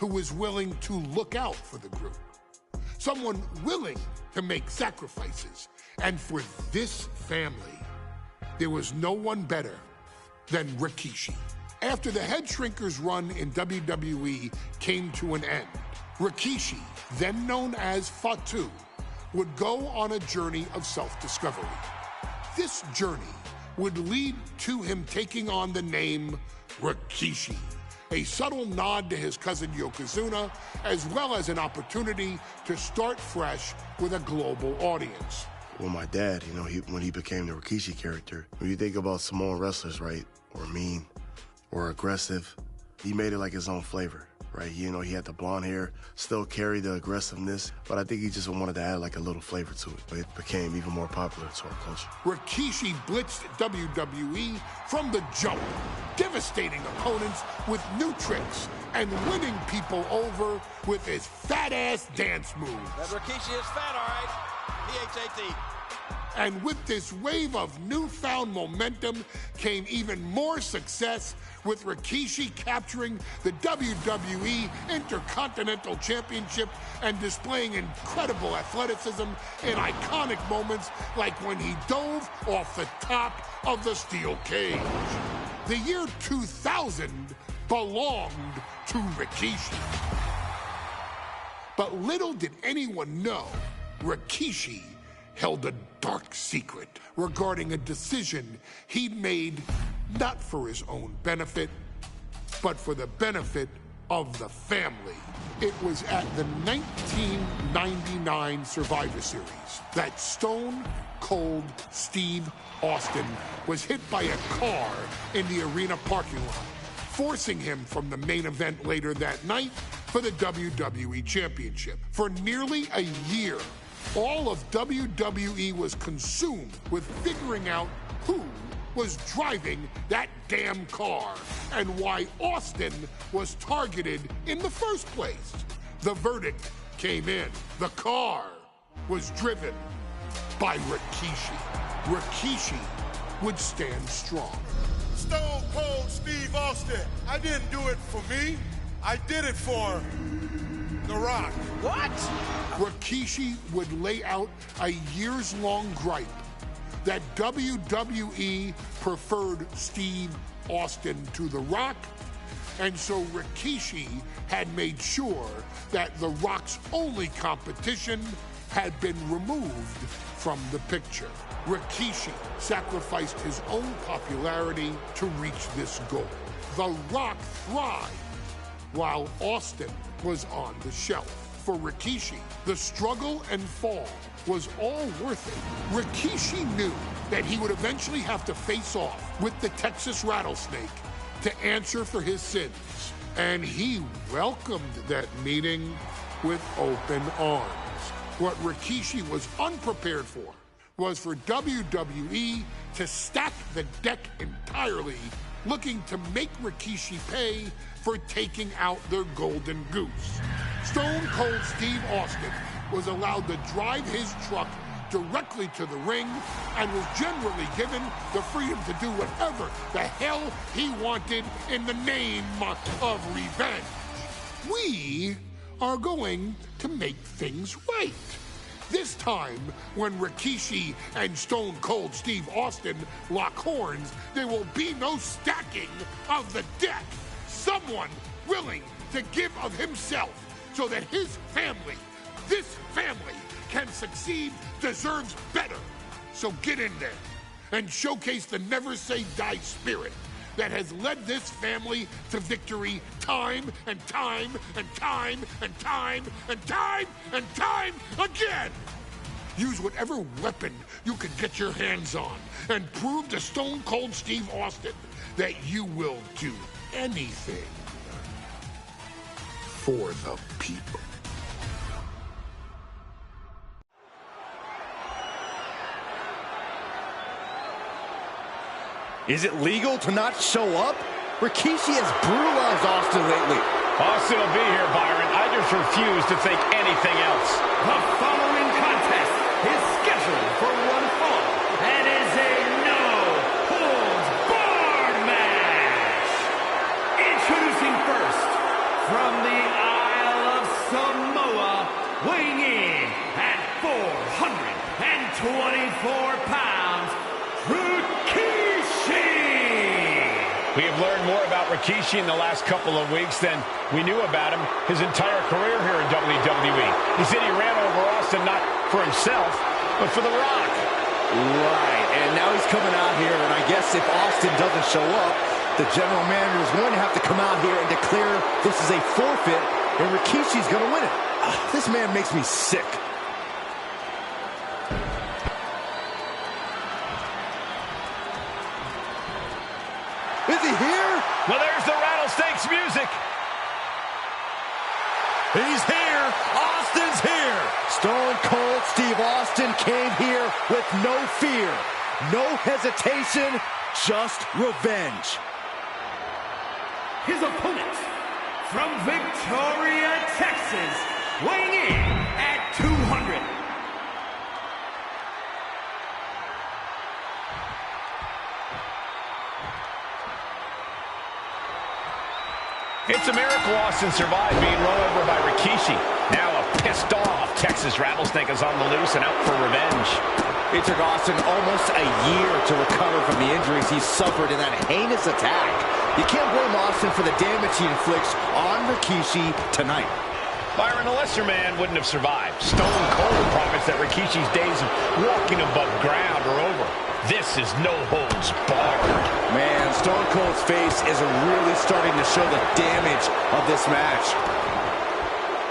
who was willing to look out for the group. Someone willing to make sacrifices. And for this family, there was no one better than Rikishi. After the Head Shrinkers run in WWE came to an end, Rikishi, then known as Fatu, would go on a journey of self-discovery. This journey would lead to him taking on the name Rikishi, a subtle nod to his cousin Yokozuna, as well as an opportunity to start fresh with a global audience. Well, my dad, when he became the Rikishi character, when you think about Samoan wrestlers, right, or mean, or aggressive, he made it like his own flavor, right? He had the blonde hair, still carried the aggressiveness, but I think he just wanted to add like a little flavor to it. But it became even more popular to our culture. Rikishi blitzed WWE from the jump, devastating opponents with new tricks and winning people over with his fat-ass dance moves. That Rikishi is fat, all right. P-H-A-T. And with this wave of newfound momentum came even more success, with Rikishi capturing the WWE Intercontinental Championship and displaying incredible athleticism in iconic moments like when he dove off the top of the steel cage. The year 2000 belonged to Rikishi. But little did anyone know, Rikishi held a dark secret regarding a decision he'd made not for his own benefit, but for the benefit of the family. It was at the 1999 Survivor Series that Stone Cold Steve Austin was hit by a car in the arena parking lot, forcing him from the main event later that night for the WWE Championship. For nearly a year, all of WWE was consumed with figuring out who was driving that damn car and why Austin was targeted in the first place. The verdict came in. The car was driven by Rikishi. Rikishi would stand strong. Stone Cold Steve Austin. I didn't do it for me. I did it for The Rock. What? Rikishi would lay out a years-long gripe that WWE preferred Steve Austin to The Rock, and so Rikishi had made sure that The Rock's only competition had been removed from the picture. Rikishi sacrificed his own popularity to reach this goal. The Rock thrived while Austin was on the shelf. For Rikishi, the struggle and fall was all worth it. Rikishi knew that he would eventually have to face off with the Texas Rattlesnake to answer for his sins, and he welcomed that meeting with open arms. What Rikishi was unprepared for was for WWE to stack the deck entirely, looking to make Rikishi pay for taking out their golden goose. Stone Cold Steve Austin was allowed to drive his truck directly to the ring and was generally given the freedom to do whatever the hell he wanted in the name of revenge. We are going to make things right. This time, when Rikishi and Stone Cold Steve Austin lock horns, there will be no stacking of the deck. Someone willing to give of himself so that his family, this family, can succeed, deserves better. So get in there and showcase the never say die spirit that has led this family to victory time and time and time and time and time and time again. Use whatever weapon you can get your hands on and prove to Stone Cold Steve Austin that you will do anything for the people. Is it legal to not show up? Rikishi has brutalized Austin lately. Austin will be here, Byron. I just refuse to think anything else. The following contest is scheduled for one fall and is a no-holds-barred match. Introducing first, from the Samoa, weighing in at 424 pounds, Rikishi! We have learned more about Rikishi in the last couple of weeks than we knew about him his entire career here in WWE. He said he ran over Austin not for himself, but for The Rock. Right, and now he's coming out here, and I guess if Austin doesn't show up, the general manager is going to have to come out here and declare this is a forfeit, and Rikishi's going to win it. This man makes me sick. Is he here? Well, there's the Rattlesnakes music. He's here. Austin's here. Stone Cold Steve Austin came here with no fear, no hesitation, just revenge. His opponent, from Victoria, Texas, weighing in at 200. It's a miracle Austin survived being run over by Rikishi. Now a pissed off Texas Rattlesnake is on the loose and out for revenge. It took Austin almost a year to recover from the injuries he suffered in that heinous attack. You can't blame Austin for the damage he inflicts on Rikishi tonight. Byron, a lesser man wouldn't have survived. Stone Cold promised that Rikishi's days of walking above ground are over. This is no holds barred. Man, Stone Cold's face is really starting to show the damage of this match.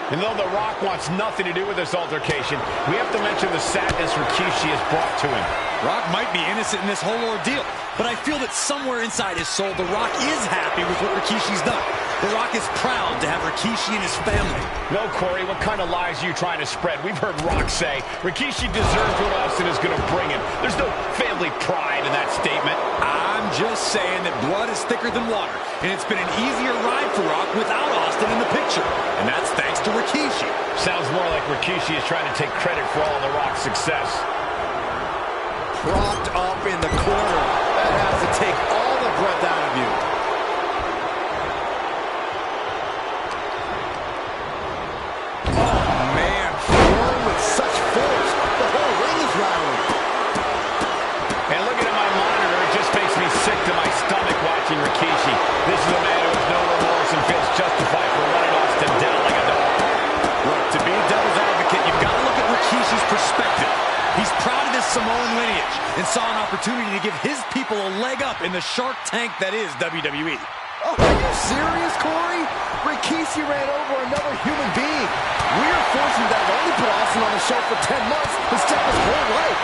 And though The Rock wants nothing to do with this altercation, we have to mention the sadness Rikishi has brought to him. Rock might be innocent in this whole ordeal, but I feel that somewhere inside his soul, The Rock is happy with what Rikishi's done. The Rock is proud to have Rikishi and his family. No, Corey, what kind of lies are you trying to spread? We've heard Rock say Rikishi deserves what Austin is going to bring him. There's no family pride in that statement. I'm just saying that blood is thicker than water, and it's been an easier ride for Rock without Austin in the picture, and that's thanks to Rikishi. Sounds more like Rikishi is trying to take credit for all The Rock's success. Propped up in the corner. That has to take all the breath out of you. Oh, man. Thrown with such force. The whole ring is rattling. And looking at my monitor, it just makes me sick to my stomach watching Rikishi. This is a man who has no remorse and feels justified for running Austin down like a dog. Look, to be devil's advocate, you've got to look at Rikishi's perspective. He's proud of this Samoan lineage and saw an opportunity to give his people a leg up in the Shark Tank that is WWE. Oh, are you serious, Corey? Rikishi ran over another human being. We're forcing that only put Austin on the show for 10 months instead of his whole life.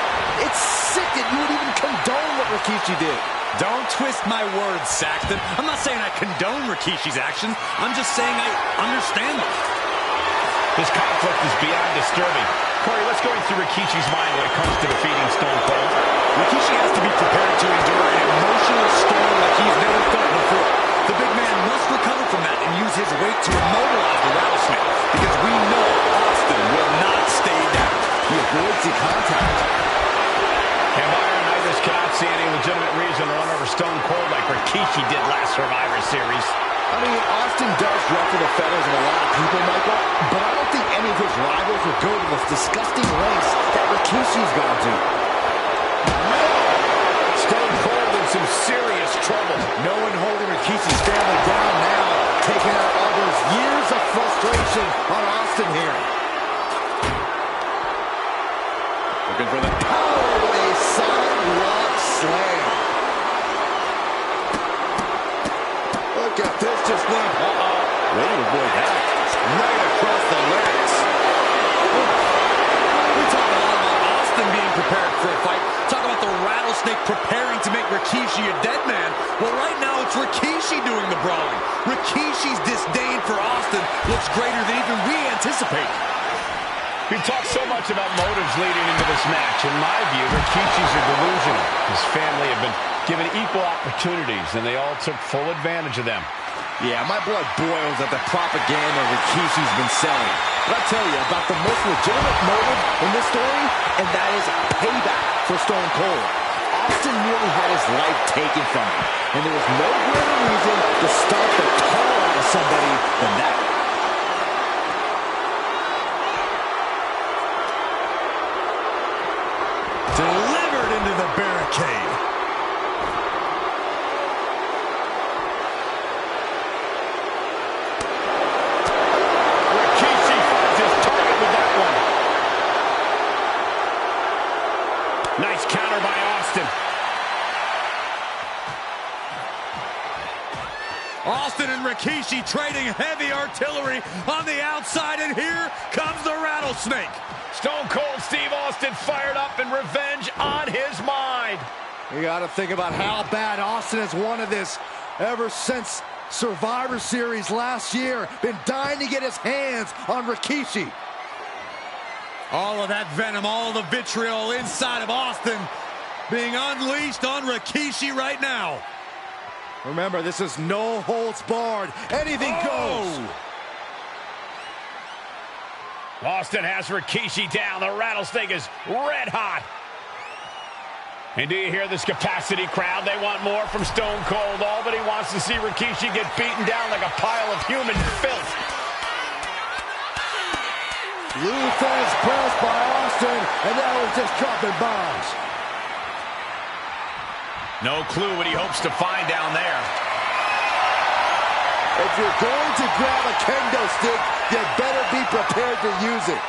It's sick that you would even condone what Rikishi did. Don't twist my words, Saxton. I'm not saying I condone Rikishi's actions. I'm just saying I understand them. This conflict is beyond disturbing. Corey, let's go into Rikishi's mind when it comes to defeating Stone Cold. Rikishi has to be prepared to endure an emotional storm like he's never felt before. The big man must recover from that and use his weight to immobilize the rattlesnake, because we know Austin will not stay down. He avoids the contact. And Byron, I just cannot see any legitimate reason to run over Stone Cold like Rikishi did last Survivor Series. I mean, Austin does ruffle the feathers of a lot of people, Michael, but I don't think any of his rivals would go to the disgusting lengths that Rikishi's gone to. Stone Cold in some serious trouble. No one holding Rikishi's family down now, taking out all those years of frustration on Austin here. Looking for the power with a sidewalk slam. Look at this, just went. Way to avoid that. Right across the legs. We talk a lot about Austin being prepared for a fight. Talk about the rattlesnake preparing to make Rikishi a dead man. Well, right now it's Rikishi doing the brawling. Rikishi's disdain for Austin looks greater than even we anticipated. We've talked so much about motives leading into this match. In my view, Rikishi's are delusional. His family have been given equal opportunities, and they all took full advantage of them. Yeah, my blood boils at the propaganda Rikishi's been selling. But I tell you about the most legitimate motive in this story, and that is payback for Stone Cold. Austin nearly had his life taken from him, and there was no greater reason to start the tar out of somebody than that. and Rikishi trading heavy artillery on the outside, and here comes the rattlesnake. Stone Cold Steve Austin fired up and revenge on his mind. You got to think about how bad Austin has wanted this ever since Survivor Series last year. Been dying to get his hands on Rikishi. All of that venom, all the vitriol inside of Austin being unleashed on Rikishi right now. Remember, this is no holds barred. Anything goes. Austin has Rikishi down. The rattlesnake is red hot. And do you hear this capacity crowd? They want more from Stone Cold. All but he wants to see Rikishi get beaten down like a pile of human filth. Luther's pressed by Austin, and now he's just dropping bombs. No clue what he hopes to find down there. If you're going to grab a kendo stick, you better be prepared to use it.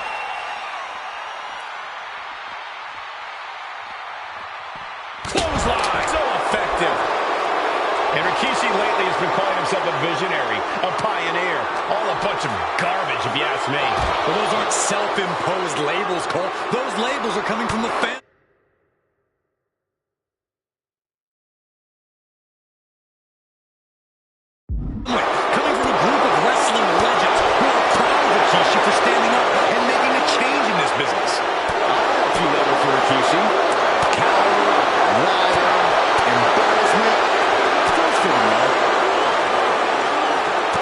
Clothesline, so effective. And Rikishi lately has been calling himself a visionary, a pioneer. All a bunch of garbage, if you ask me. Well, those aren't self-imposed labels, Cole. Those labels are coming from the fans. Coming from a group of wrestling legends who are proud of Rikishi for standing up and making a change in this business. A few levels for Rikishi. Coward, liar, embarrassment. First for the love.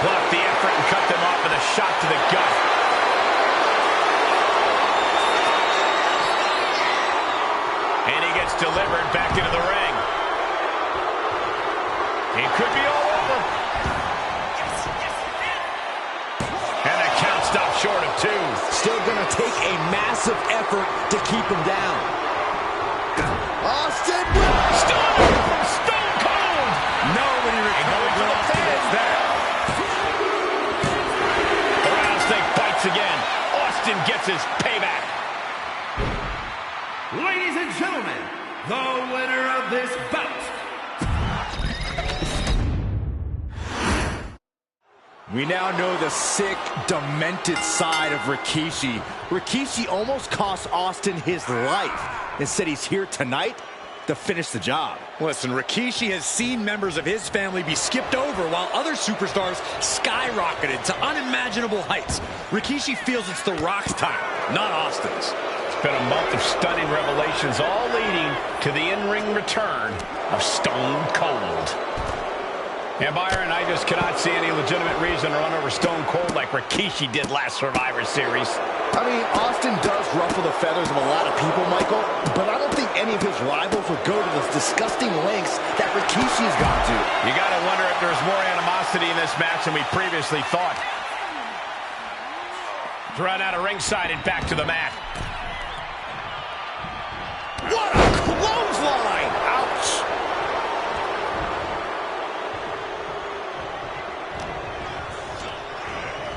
Block the effort and cut them off with a shot to the gut. And he gets delivered back into the ring. It could be all over. And the count stopped short of 2. Still going to take a massive effort to keep him down. Austin Stone from Stone Cold. Nobody recovers when Austin hits that. The rattlesnake bites again. Austin gets his payback. Ladies and gentlemen, the winner of this bout. We now know the sick, demented side of Rikishi. Rikishi almost cost Austin his life. Instead, he's here tonight to finish the job. Listen, Rikishi has seen members of his family be skipped over while other superstars skyrocketed to unimaginable heights. Rikishi feels it's The Rock's time, not Austin's. It's been a month of stunning revelations, all leading to the in-ring return of Stone Cold. And Byron, I just cannot see any legitimate reason to run over Stone Cold like Rikishi did last Survivor Series. I mean, Austin does ruffle the feathers of a lot of people, Michael, but I don't think any of his rivals would go to the disgusting lengths that Rikishi's gone to. You got to wonder if there's more animosity in this match than we previously thought. Run out of ringside and back to the mat. What a clothesline! Ouch!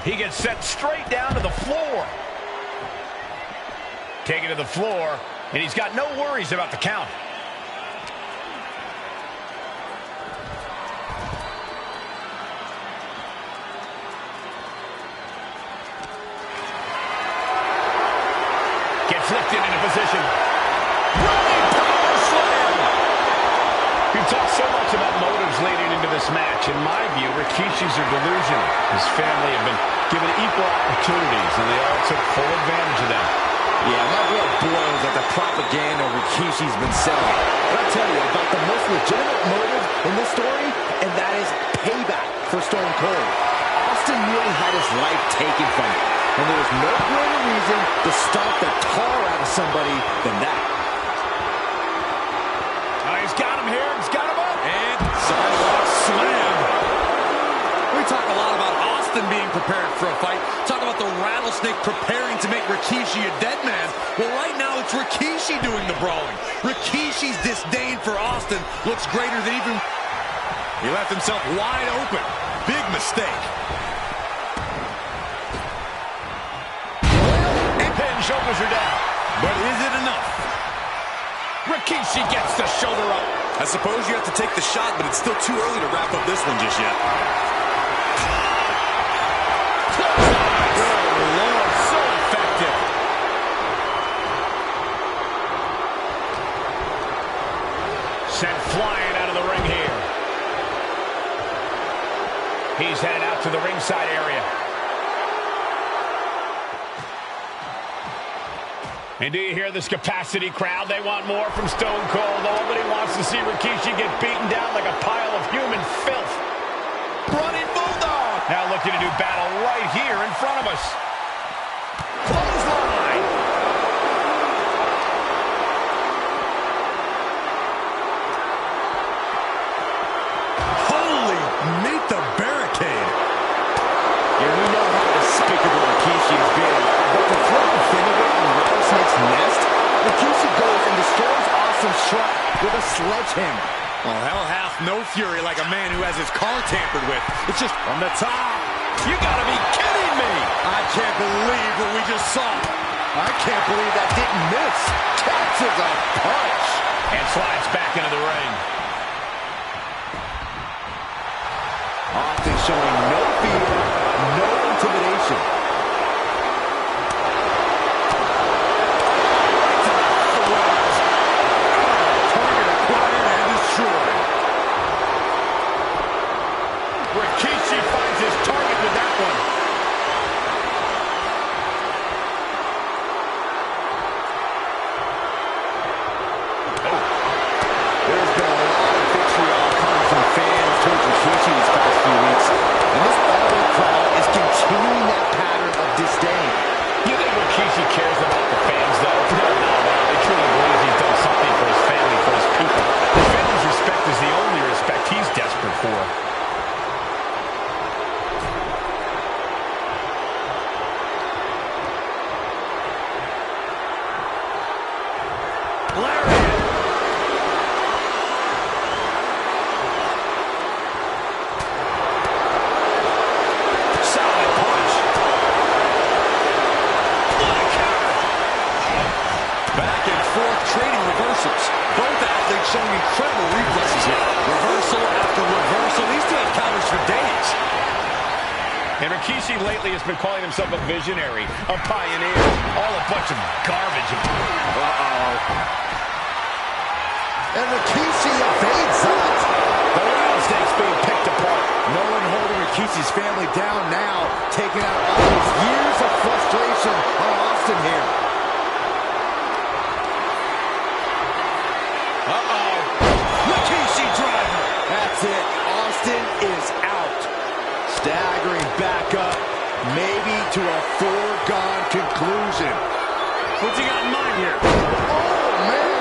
He gets sent straight down to the floor. Taken to the floor, and he's got no worries about the count. Gets lifted into position. Running power slam! We've talked so much about motives leading into this match. In my view, Rikishi's are delusional. His family have been given equal opportunities, and they all took full advantage of them. Yeah, my blood boils at the propaganda Rikishi's been selling. But I'll tell you about the most legitimate motive in this story, and that is payback for Stone Cold. Austin really had his life taken from him, and there was no greater reason to stomp the tar out of somebody than that. Oh, he's got him here. He's got him up. And sidewalk slam. We talk a lot about Austin being prepared for a fight. Talk about the rattlesnake preparing to make Rikishi a dead man. Well, right now it's Rikishi doing the brawling. Rikishi's disdain for Austin looks greater than even... He left himself wide open. Big mistake. And then shoulders are down. But is it enough? Rikishi gets the shoulder up. I suppose you have to take the shot, but it's still too early to wrap up this one just yet. back to the ringside area. And do you hear this capacity crowd? They want more from Stone Cold. Nobody wants to see Rikishi get beaten down like a pile of human filth. Running Bulldog. Now looking to do battle right here in front of us. Clothesline. Holy, meet the barricade. Yeah, we know how despicable Rikishi has been, but to throw the finger on Rattlesnake's nest, Rikishi goes and destroys Austin's truck with a sledgehammer. Well, hell hath no fury like a man who has his car tampered with. It's just from the top. You gotta be kidding me. I can't believe what we just saw. I can't believe that didn't miss. Catches a punch. And slides back into the ring. Austin showing no fear, no intimidation. Target acquired and destroyed. Rikishi finds his target with that one. There's been a lot of vitriol coming from fans towards Rikishi these past few weeks, and this Auburn crowd is continuing that pattern of disdain. You think Rikishi cares about the fans, though? No, they truly believe he's done something for his family, for his people. His family's respect is the only respect he's desperate for. Trading reversals. Both athletes showing incredible reflexes here. Reversal after reversal. These two have counters for days. And Rikishi lately has been calling himself a visionary, a pioneer. All a bunch of garbage. And Rikishi evades that. The rattlesnake's being picked apart. No one holding Rikishi's family down now. Taking out all those years of frustration on Austin here. Rikishi driver. That's it. Austin is out. Staggering back up, maybe to a foregone conclusion. What's he got in mind here? Oh, man.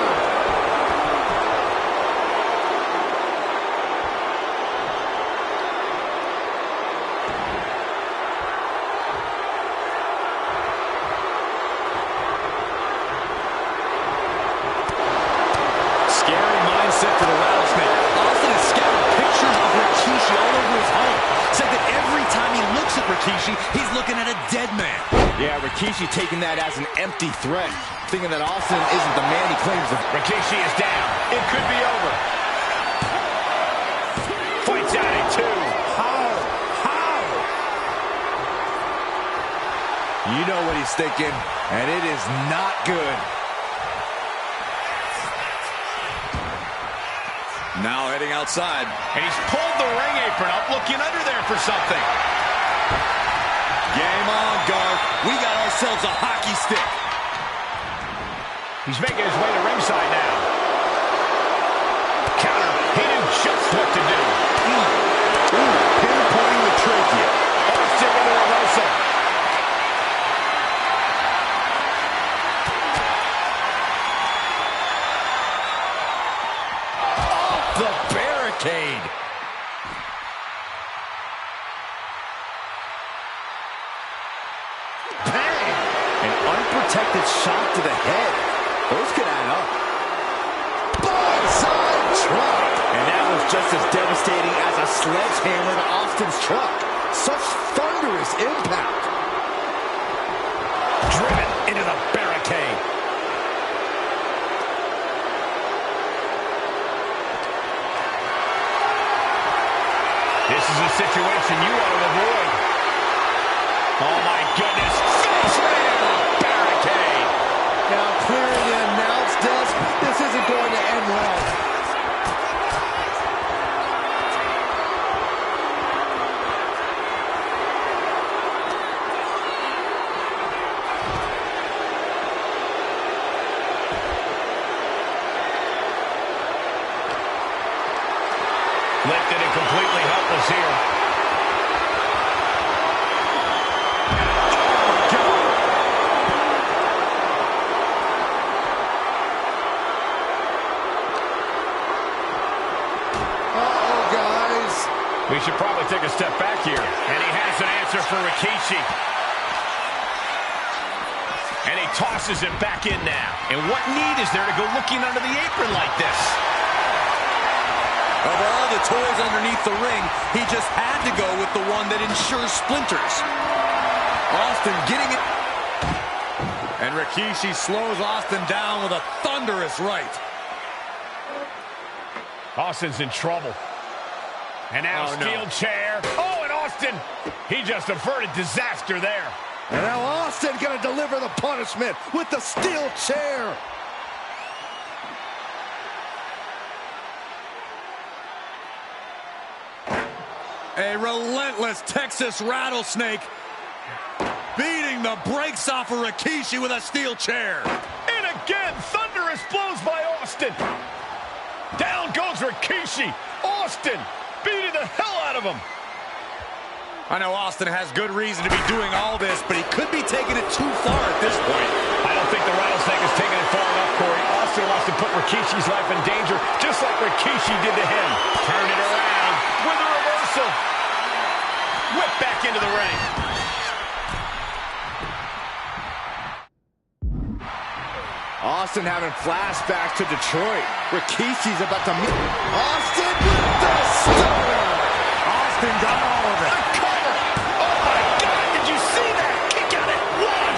Scary mindset for the rattlesnake. Austin has scattered pictures of Rikishi all over his home. Said that every time he looks at Rikishi, he's looking at a dead man. Yeah, Rikishi taking that as an empty threat, thinking that Austin isn't the man he claims to be. Rikishi is down. It could be over. Fights out at 2. How? You know what he's thinking, and it is not good. Now heading outside. And he's pulled the ring apron up, looking under there for something. Game on, Garth. We got ourselves a hockey stick. He's making his way to ringside now. Counter. He knew just what to do. Pinpointing the trachea. Austin with a reversal. The barricade. Bang! An unprotected shot to the head. Those could add up. Bonsai truck. And that was just as devastating as a sledgehammer to Austin's truck. Such thunderous impact. Driven into the barricade. This is a situation you want to avoid. Oh, my goodness. Face right into the barricade. Now, clearing the announce desk, this isn't going to end well. take a step back here. And he has an answer for Rikishi. And he tosses it back in now. And what need is there to go looking under the apron like this? Of all the toys underneath the ring, he just had to go with the one that ensures splinters. Austin getting it. And Rikishi slows Austin down with a thunderous right. Austin's in trouble. And now steel chair. Oh, and Austin, he just averted disaster there. And now Austin going to deliver the punishment with the steel chair. A relentless Texas rattlesnake beating the brakes off of Rikishi with a steel chair. And again, thunderous blows by Austin. Down goes Rikishi. Austin beating the hell out of him. I know Austin has good reason to be doing all this, but he could be taking it too far at this point. I don't think the rattlesnake is taking it far enough, Corey. Austin wants to put Rikishi's life in danger, just like Rikishi did to him. Turn it around with a reversal. Whip back into the ring. Austin having flashbacks to Detroit. Rikishi's about to meet Austin with the stunner. Austin got all of it. A cover. Oh my God, did you see that? Kick out at one.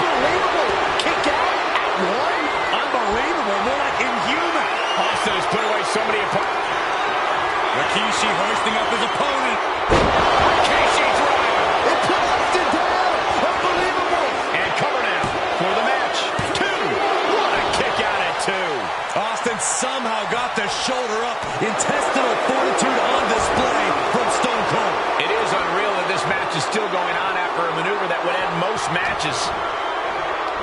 Unbelievable. Kick out at one. Unbelievable. More like inhuman. Austin has put away so many opponents. Rikishi hoisting up his opponent. Rikishi driver. It put Austin down. Unbelievable. And cover now for the match. Two. What a kick out at two. Austin somehow got the shoulder up. Intestinal fortitude on display from Stone Cold. It is unreal that this match is still going on after a maneuver that would end most matches.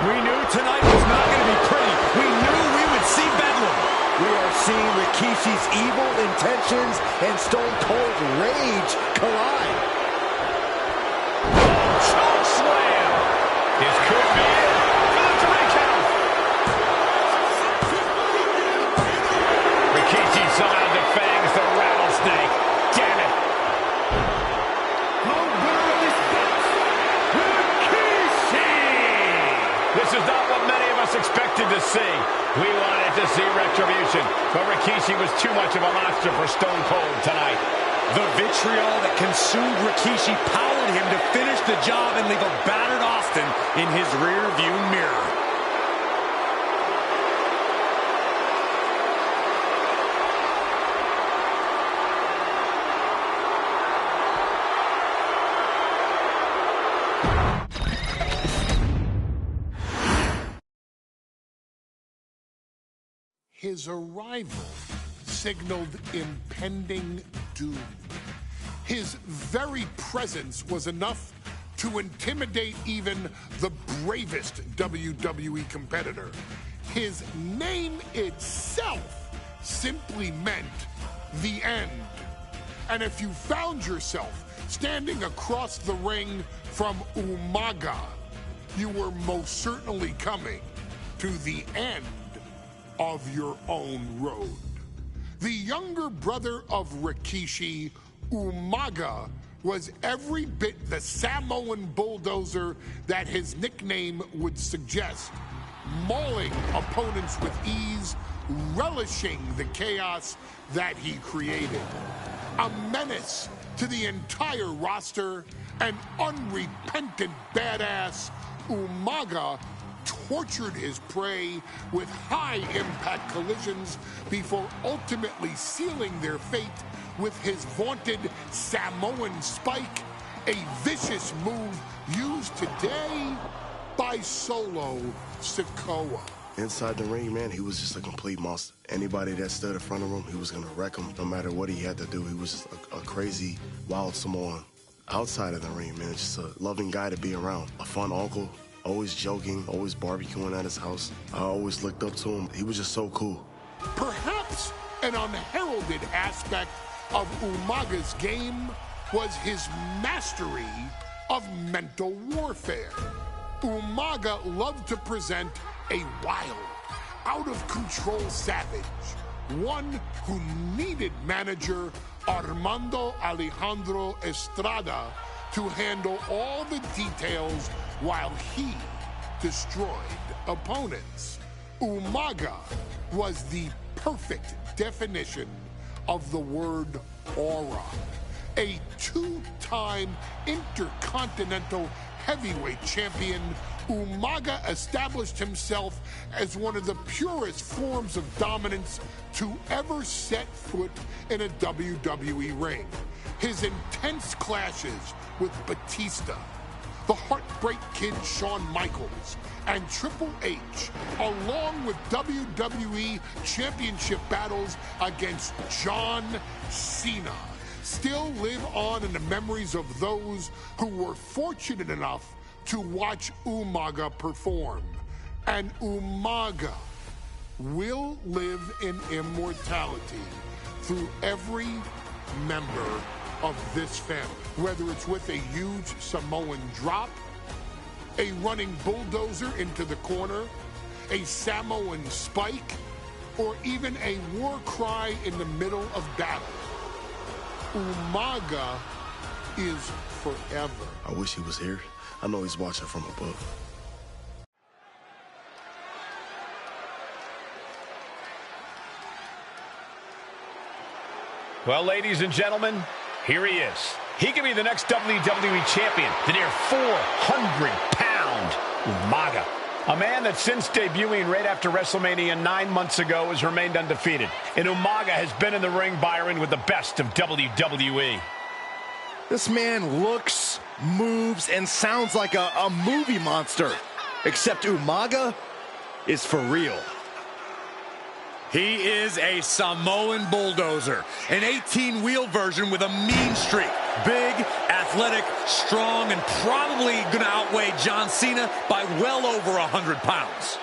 We knew tonight was not going to be pretty. We knew we would see bedlam. We are seeing Rikishi's evil intentions and Stone Cold's rage collide. Choke slam. This could be it for the 3 count. Rikishi somehow defangs the rattlesnake. Damn it. This is not what many of us expected to see. We wanted to see retribution, but Rikishi was too much of a monster for Stone Cold tonight. The vitriol that consumed Rikishi powered him to finish the job and leave a battered Austin in his rear-view mirror. His arrival signaled impending doom. His very presence was enough to intimidate even the bravest WWE competitor. His name itself simply meant the end. And if you found yourself standing across the ring from Umaga, you were most certainly coming to the end of your own road. The younger brother of Rikishi, Umaga, was every bit the Samoan bulldozer that his nickname would suggest, mauling opponents with ease, relishing the chaos that he created. A menace to the entire roster, an unrepentant badass, Umaga tortured his prey with high-impact collisions before ultimately sealing their fate with his vaunted Samoan spike, a vicious move used today by Solo Sikoa. Inside the ring, man, he was just a complete monster. Anybody that stood in front of him, he was going to wreck him no matter what he had to do. He was just a crazy, wild Samoan. Outside of the ring, man, just a loving guy to be around. A fun uncle. Always joking, always barbecuing at his house. I always looked up to him. He was just so cool. Perhaps an unheralded aspect of Umaga's game was his mastery of mental warfare. Umaga loved to present a wild, out-of-control savage, one who needed manager Armando Alejandro Estrada to handle all the details while he destroyed opponents. Umaga was the perfect definition of the word aura. A two-time intercontinental heavyweight champion, Umaga established himself as one of the purest forms of dominance to ever set foot in a WWE ring. His intense clashes with Batista, the Heartbreak Kid Shawn Michaels, and Triple H, along with WWE Championship battles against John Cena, still live on in the memories of those who were fortunate enough to watch Umaga perform. And Umaga will live in immortality through every member of this family, whether it's with a huge Samoan drop, a running bulldozer into the corner, a Samoan spike, or even a war cry in the middle of battle. Umaga is forever. I wish he was here. I know he's watching from above. Well, ladies and gentlemen, here he is. He could be the next WWE champion, the near 400-pound Umaga. A man that since debuting right after WrestleMania 9 months ago has remained undefeated. And Umaga has been in the ring, Byron, with the best of WWE. This man looks, moves, and sounds like a movie monster. Except Umaga is for real. He is a Samoan bulldozer, an 18-wheel version with a mean streak. Big, athletic, strong, and probably going to outweigh John Cena by well over 100 pounds.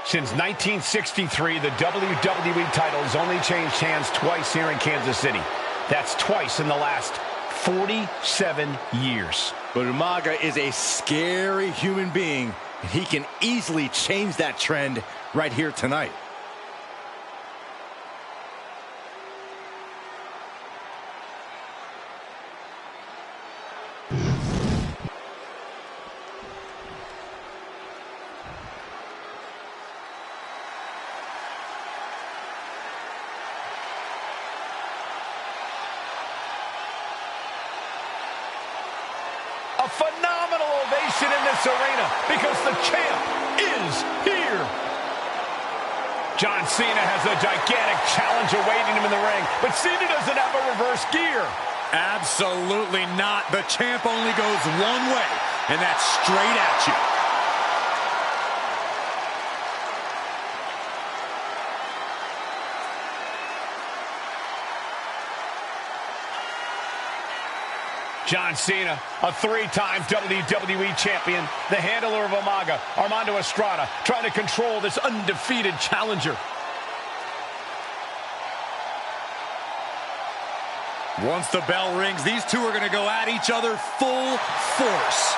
Since 1963, the WWE title has only changed hands twice here in Kansas City. That's twice in the last 47 years. But Umaga is a scary human being, and he can easily change that trend right here tonight. A phenomenal ovation in this arena because the champ is here. John Cena has a gigantic challenge awaiting him in the ring, but Cena doesn't have a reverse gear. Absolutely not. The champ only goes one way, and that's straight at you. John Cena, a three-time WWE champion, the handler of Umaga, Armando Estrada, trying to control this undefeated challenger. Once the bell rings, these two are going to go at each other full force.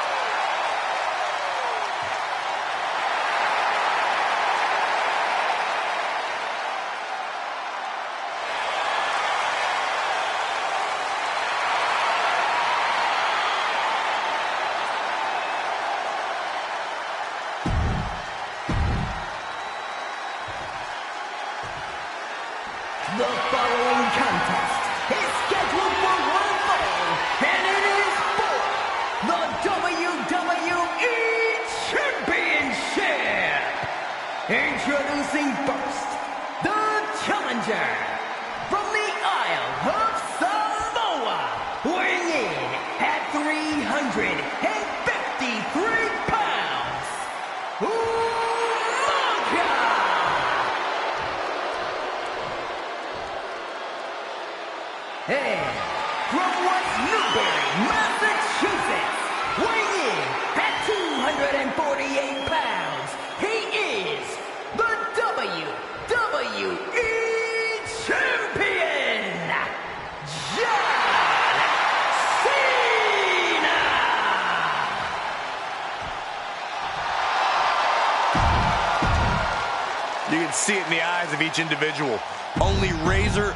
The following contest is scheduled for one fall, and it is for the WWE Championship. Introducing first, the challenger from the Isle of Samoa, weighing in at 353 pounds, Umaga. And from West Newbury, Massachusetts, weighing in at 248 pounds, he is the WWE Champion, John Cena! You can see it in the eyes of each individual. Only razor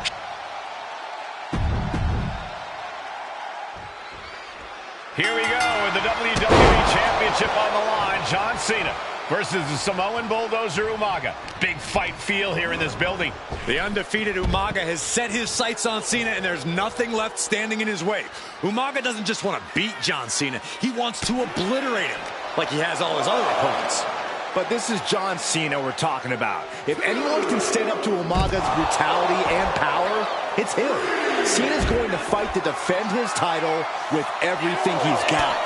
Here we go with the WWE Championship on the line. John Cena versus the Samoan Bulldozer Umaga. Big fight feel here in this building. The undefeated Umaga has set his sights on Cena, and there's nothing left standing in his way. Umaga doesn't just want to beat John Cena. He wants to obliterate him like he has all his other opponents. But this is John Cena we're talking about. If anyone can stand up to Umaga's brutality and power, it's him. Cena's going to fight to defend his title with everything he's got.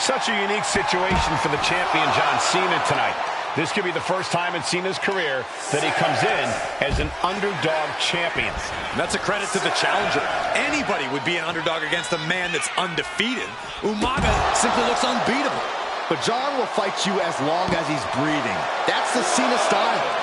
Such a unique situation for the champion John Cena tonight. This could be the first time in Cena's career that he comes in as an underdog champion. And that's a credit to the challenger. Anybody would be an underdog against a man that's undefeated. Umaga simply looks unbeatable. But John will fight you as long as he's breathing. That's the Cena style.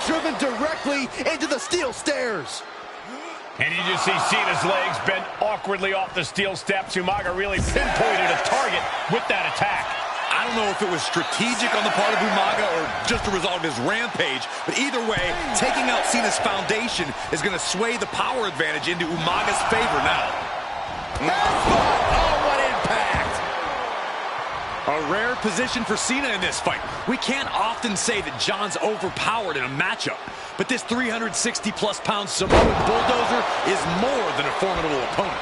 Driven directly into the steel stairs. And you just see Cena's legs bent awkwardly off the steel steps. Umaga really pinpointed a target with that attack. I don't know if it was strategic on the part of Umaga or just a result of his rampage, but either way, taking out Cena's foundation is going to sway the power advantage into Umaga's favor now. Oh, what impact! A rare position for Cena in this fight. We can't often say that John's overpowered in a matchup, but this 360-plus pound Samoan Bulldozer is more than a formidable opponent.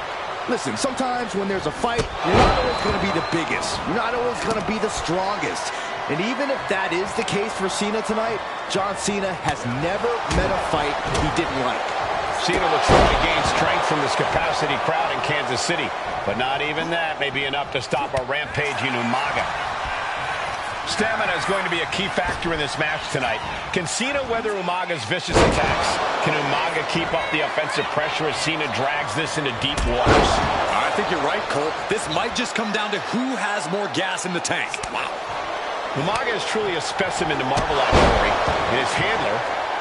Listen, sometimes when there's a fight, you're not always going to be the biggest. You're not always going to be the strongest. And even if that is the case for Cena tonight, John Cena has never met a fight he didn't like. Cena looks like to gain strength from this capacity crowd in Kansas City, but not even that may be enough to stop a rampaging Umaga. Stamina is going to be a key factor in this match tonight. Can Cena weather Umaga's vicious attacks? Can Umaga keep up the offensive pressure as Cena drags this into deep waters? I think you're right, Cole. This might just come down to who has more gas in the tank. Wow. Umaga is truly a specimen to marvel at, Corey. And his handler,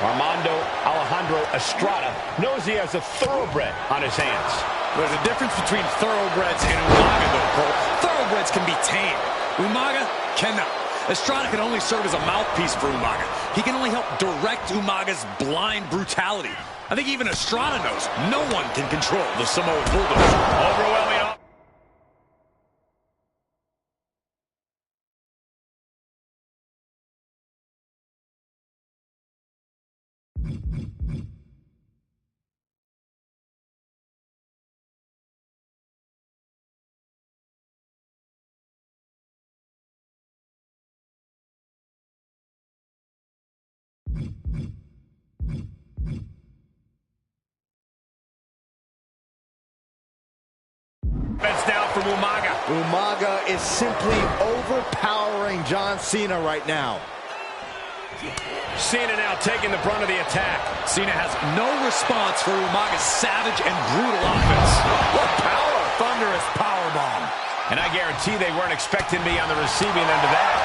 Armando Alejandro Estrada, knows he has a thoroughbred on his hands. There's a difference between thoroughbreds and Umaga, though, Cole. Thoroughbreds can be tamed. Umaga cannot. Estrada can only serve as a mouthpiece for Umaga. He can only help direct Umaga's blind brutality. I think even Estrada knows no one can control the Samoan Bulldozer. Overwhelming. That's down from Umaga. Umaga is simply overpowering John Cena right now. Cena now taking the brunt of the attack. Cena has no response for Umaga's savage and brutal offense. What power! Thunderous powerbomb. And I guarantee they weren't expecting me on the receiving end of that.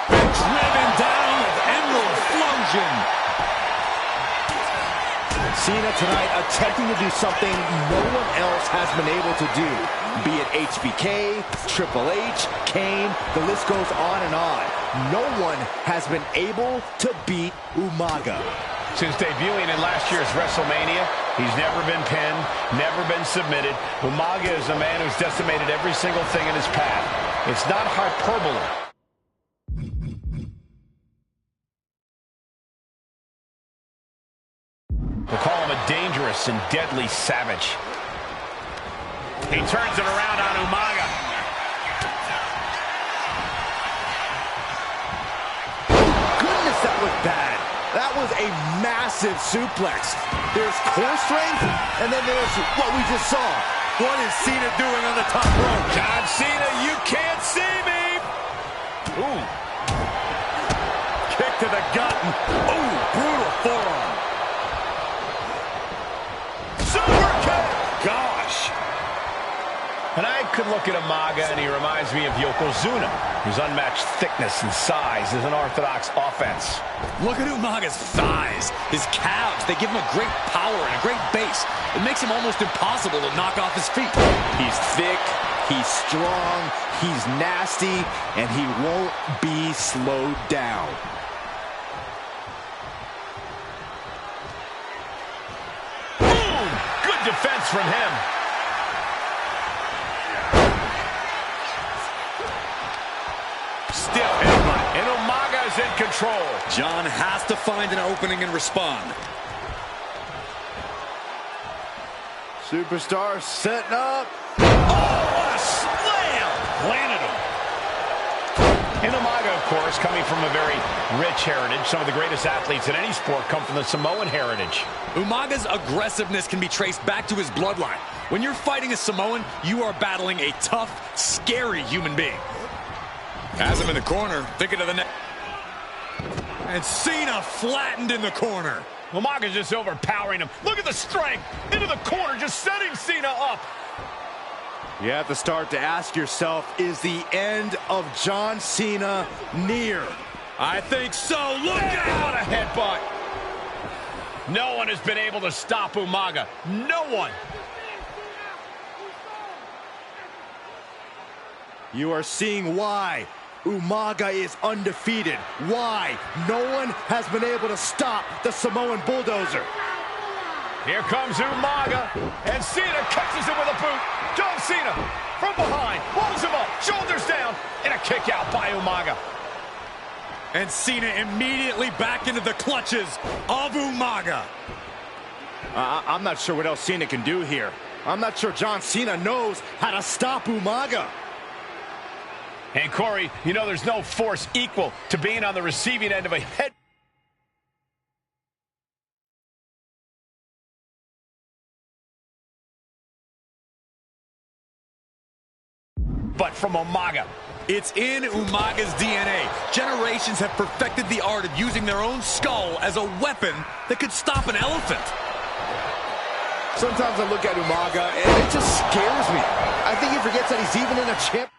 Driven down with Emerald Explosion. Cena tonight attempting to do something no one else has been able to do. Be it HBK, Triple H, Kane, the list goes on and on. No one has been able to beat Umaga. Since debuting in last year's WrestleMania, he's never been pinned, never been submitted. Umaga is a man who's decimated every single thing in his path. It's not hyperbole. We'll call him a dangerous and deadly savage. He turns it around on Umaga. Goodness, that was bad. That was a massive suplex. There's core strength, and then there's what we just saw. What is Cena doing on the top rope? John Cena, you can't see me. Ooh. Kick to the gut. Ooh, brutal forearm. Super kick! Gosh. And I could look at Umaga, and he reminds me of Yokozuna, whose unmatched thickness and size is an orthodox offense. Look at Umaga's thighs, his calves. They give him a great power and a great base. It makes him almost impossible to knock off his feet. He's thick, he's strong, he's nasty, and he won't be slowed down. Boom! Good defense from him. Stiff headbutt, and Umaga is in control. John has to find an opening and respond. Superstar setting up. Oh, what a slam! Planted him. And Umaga, of course, coming from a very rich heritage. Some of the greatest athletes in any sport come from the Samoan heritage. Umaga's aggressiveness can be traced back to his bloodline. When you're fighting a Samoan, you are battling a tough, scary human being. Has him in the corner, thinking of the net. And Cena flattened in the corner. Umaga's just overpowering him. Look at the strength. Into the corner, just setting Cena up. You have to start to ask yourself, is the end of John Cena near? I think so. Look What out! a headbutt. No one has been able to stop Umaga. No one. You are seeing why Umaga is undefeated. Why no one has been able to stop the Samoan bulldozer. Here comes Umaga, and Cena catches him with a boot. John Cena from behind, pulls him up, shoulders down, and a kick out by Umaga. And Cena immediately back into the clutches of Umaga. I'm not sure what else Cena can do here. I'm not sure John Cena knows how to stop Umaga. And Corey, you know there's no force equal to being on the receiving end of a head. But from Umaga. It's in Umaga's DNA. Generations have perfected the art of using their own skull as a weapon that could stop an elephant. Sometimes I look at Umaga and it just scares me. I think he forgets that he's even in a champ.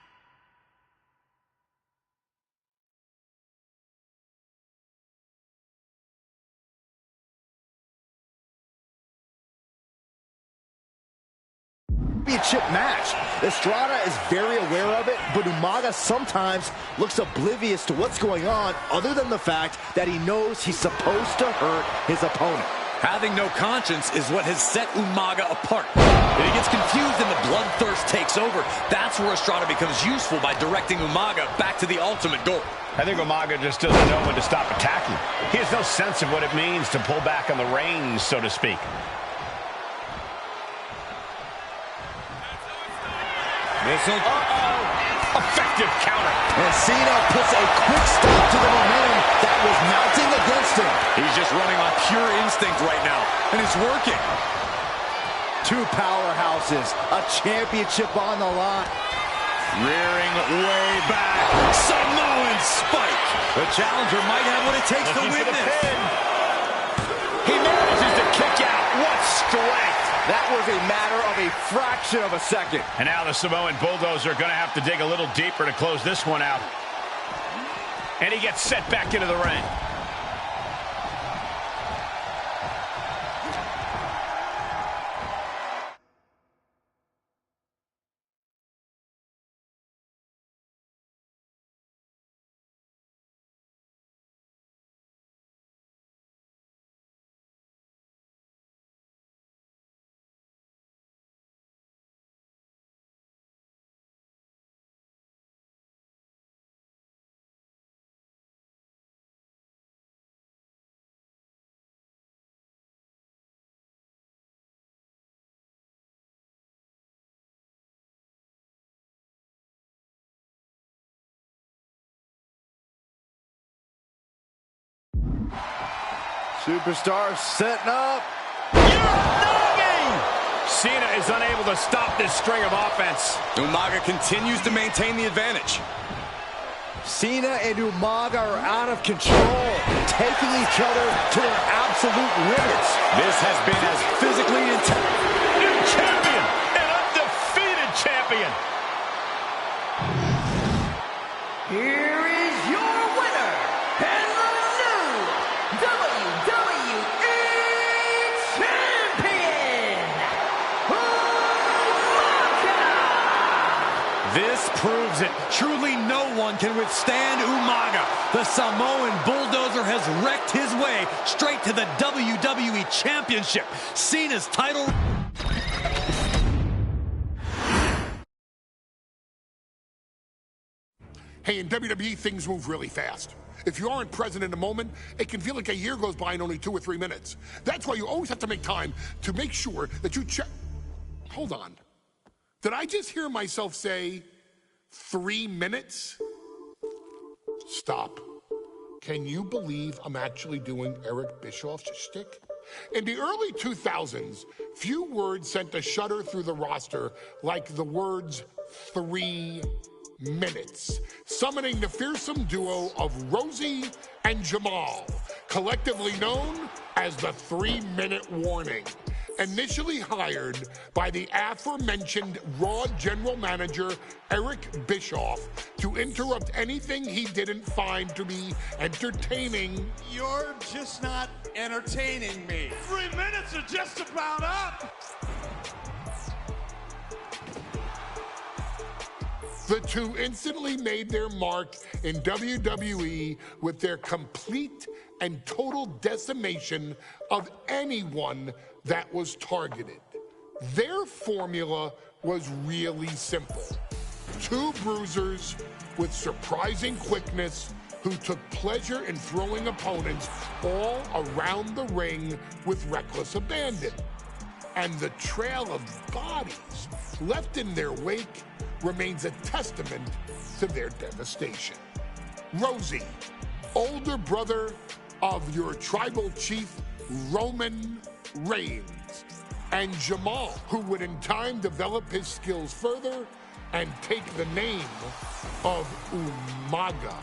Championship match. Estrada is very aware of it, but Umaga sometimes looks oblivious to what's going on, other than the fact that he knows he's supposed to hurt his opponent. Having no conscience is what has set Umaga apart. If he gets confused and the bloodthirst takes over, that's where Estrada becomes useful by directing Umaga back to the ultimate goal. I think Umaga just doesn't know when to stop attacking. He has no sense of what it means to pull back on the reins, so to speak. Effective counter. And Cena puts a quick stop to the momentum that was mounting against him. He's just running on pure instinct right now, and it's working. Two powerhouses, a championship on the line. Rearing way back. Samoan spike. The challenger might have what it takes to win this. He manages to kick out. What strength. That was a matter of a fraction of a second. And now the Samoan Bulldozer are going to have to dig a little deeper to close this one out. And he gets set back into the ring. Superstar setting up. Cena is unable to stop this string of offense. Umaga continues to maintain the advantage. Cena and Umaga are out of control, taking each other to their absolute limits. This has been as physically intense. New champion, an undefeated champion. here is your winner, and the new WWE Champion, Umaga! This proves it. Truly no one can withstand Umaga. The Samoan bulldozer has wrecked his way straight to the WWE Championship. Cena's title... Hey, in WWE, things move really fast. If you aren't present in the moment, it can feel like a year goes by in only 2 or 3 minutes. That's why you always have to make time to make sure that you check. Hold on. Did I just hear myself say 3 minutes? Stop. Can you believe I'm actually doing Eric Bischoff's shtick? In the early 2000s, few words sent a shudder through the roster like the words 3 minutes, summoning the fearsome duo of Rosie and Jamal, collectively known as the 3-Minute Warning. Initially hired by the aforementioned Raw general manager Eric Bischoff to interrupt anything he didn't find to be entertaining. You're just not entertaining me. 3 minutes are just about up. The two instantly made their mark in WWE with their complete and total decimation of anyone that was targeted. Their formula was really simple. 2 bruisers with surprising quickness who took pleasure in throwing opponents all around the ring with reckless abandon. And the trail of bodies left in their wake remains a testament to their devastation. Rosie, older brother of your tribal chief, Roman Reigns, and Jamal, who would in time develop his skills further and take the name of Umaga,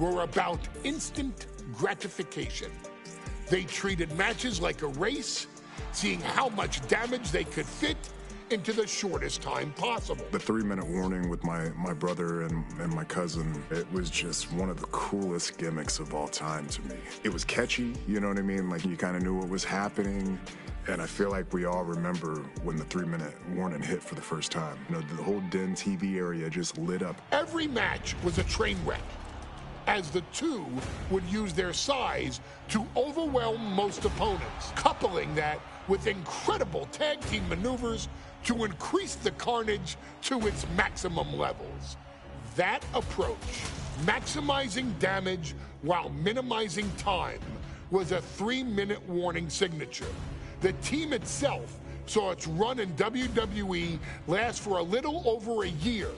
were about instant gratification. They treated matches like a race, seeing how much damage they could fit into the shortest time possible. The 3-minute warning with my brother and my cousin, it was just one of the coolest gimmicks of all time to me. It was catchy, you know what I mean? Like, you kind of knew what was happening. And I feel like we all remember when the 3-minute warning hit for the first time. You know, the whole Den TV area just lit up. Every match was a train wreck, as the two would use their size to overwhelm most opponents, coupling that with incredible tag team maneuvers to increase the carnage to its maximum levels. That approach, maximizing damage while minimizing time, was a 3-minute warning signature. The team itself saw its run in WWE last for a little over a year,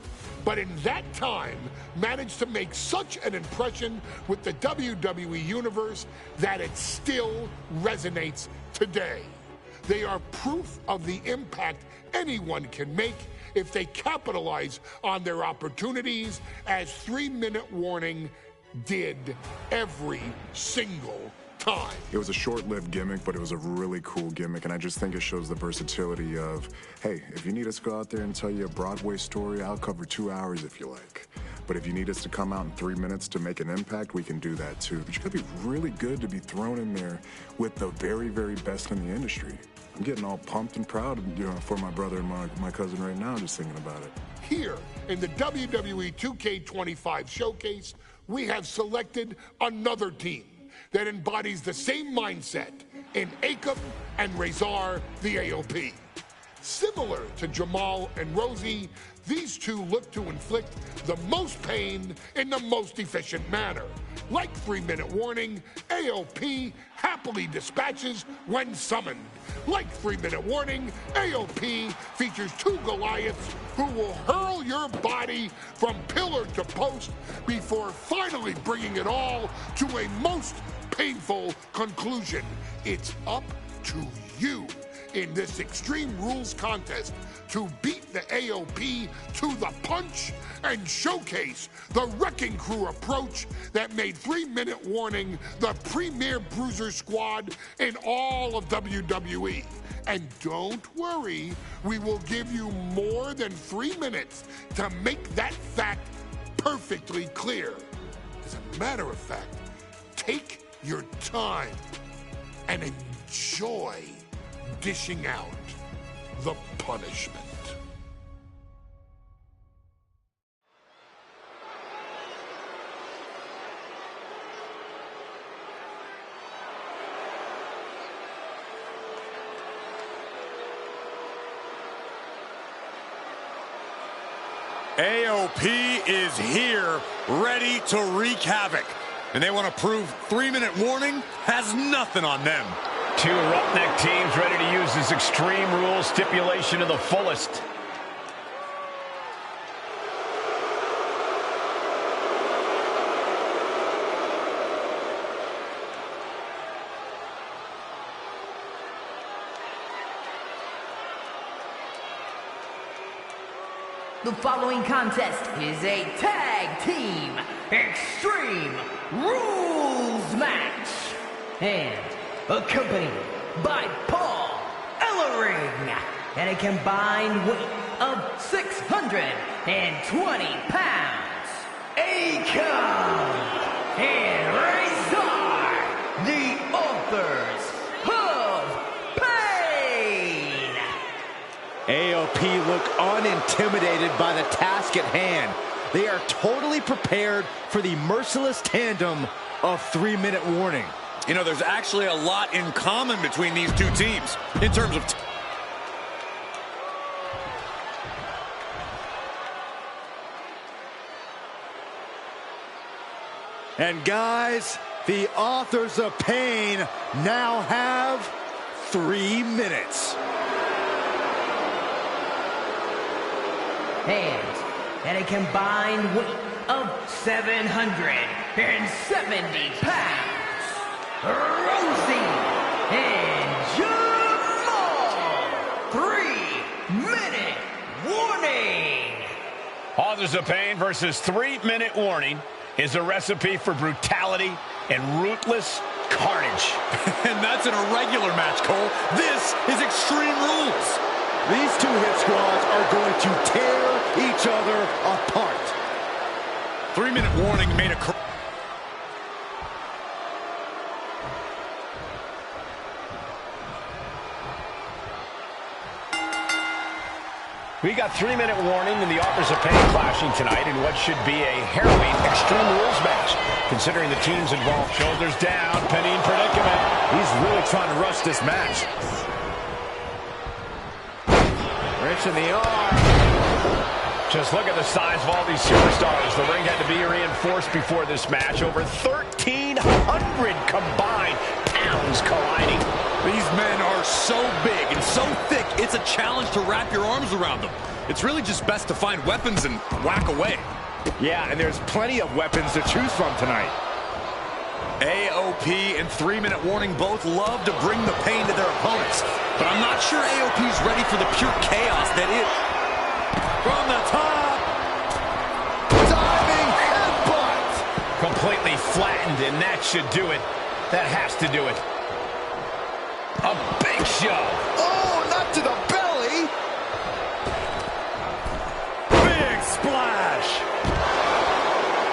but in that time managed to make such an impression with the WWE Universe that it still resonates today. They are proof of the impact anyone can make if they capitalize on their opportunities, as 3-minute warning did every single time. It was a short-lived gimmick, but it was a really cool gimmick, and I just think it shows the versatility of, hey, if you need us to go out there and tell you a Broadway story, I'll cover 2 hours if you like. But if you need us to come out in 3 minutes to make an impact, we can do that too. But you gotta be really good to be thrown in there with the very, very best in the industry. I'm getting all pumped and proud, you know, for my brother and my cousin right now, just thinking about it. Here in the WWE 2K25 showcase, we have selected another team that embodies the same mindset in Akam and Razor the AOP. Similar to Jamal and Rosie, these two look to inflict the most pain in the most efficient manner. Like 3-minute warning, AOP happily dispatches when summoned. Like 3-minute warning, AOP features 2 Goliaths who will hurl your body from pillar to post before finally bringing it all to a most painful conclusion. It's up to you in this Extreme Rules contest to beat the AOP to the punch and showcase the Wrecking Crew approach that made 3-minute warning the premier bruiser squad in all of WWE. And don't worry, we will give you more than 3 minutes to make that fact perfectly clear. As a matter of fact, take your time and enjoy dishing out the punishment. AOP is here, ready to wreak havoc. And they want to prove 3-minute warning has nothing on them. Two roughneck teams ready to use this Extreme Rules stipulation to the fullest. The following contest is a tag team Extreme Rules match and accompanied by Paul Ellering and a combined weight of 620 pounds. Akon and Razor, the authors of pain. AOP look unintimidated by the task at hand. They are totally prepared for the merciless tandem of 3-minute warning. You know, there's actually a lot in common between these two teams in terms of... And guys, the authors of pain now have 3 minutes. And a combined weight of 770 pounds. Rosie and Jamal. 3-minute warning. Authors of Pain versus 3-minute warning is a recipe for brutality and ruthless carnage. And that's in a regular match, Cole. This is Extreme Rules. These two hit squads are going to tear each other apart. 3-minute warning made a... We got 3-minute warning and the authors of pain clashing tonight in what should be a harrowing Extreme Rules match. Considering the teams involved, shoulders down, pinning predicament. He's really trying to rush this match. Wrench in the arm. Just look at the size of all these superstars. The ring had to be reinforced before this match. Over 1,300 combined pounds colliding. These men are so big and so thick, it's a challenge to wrap your arms around them. It's really just best to find weapons and whack away. Yeah, and there's plenty of weapons to choose from tonight. AOP and 3-minute warning both love to bring the pain to their opponents. But I'm not sure AOP's ready for the pure chaos that is. From the top. Diving headbutt. Completely flattened, and that should do it. That has to do it. A big shove. Oh, not to the belly. Big splash.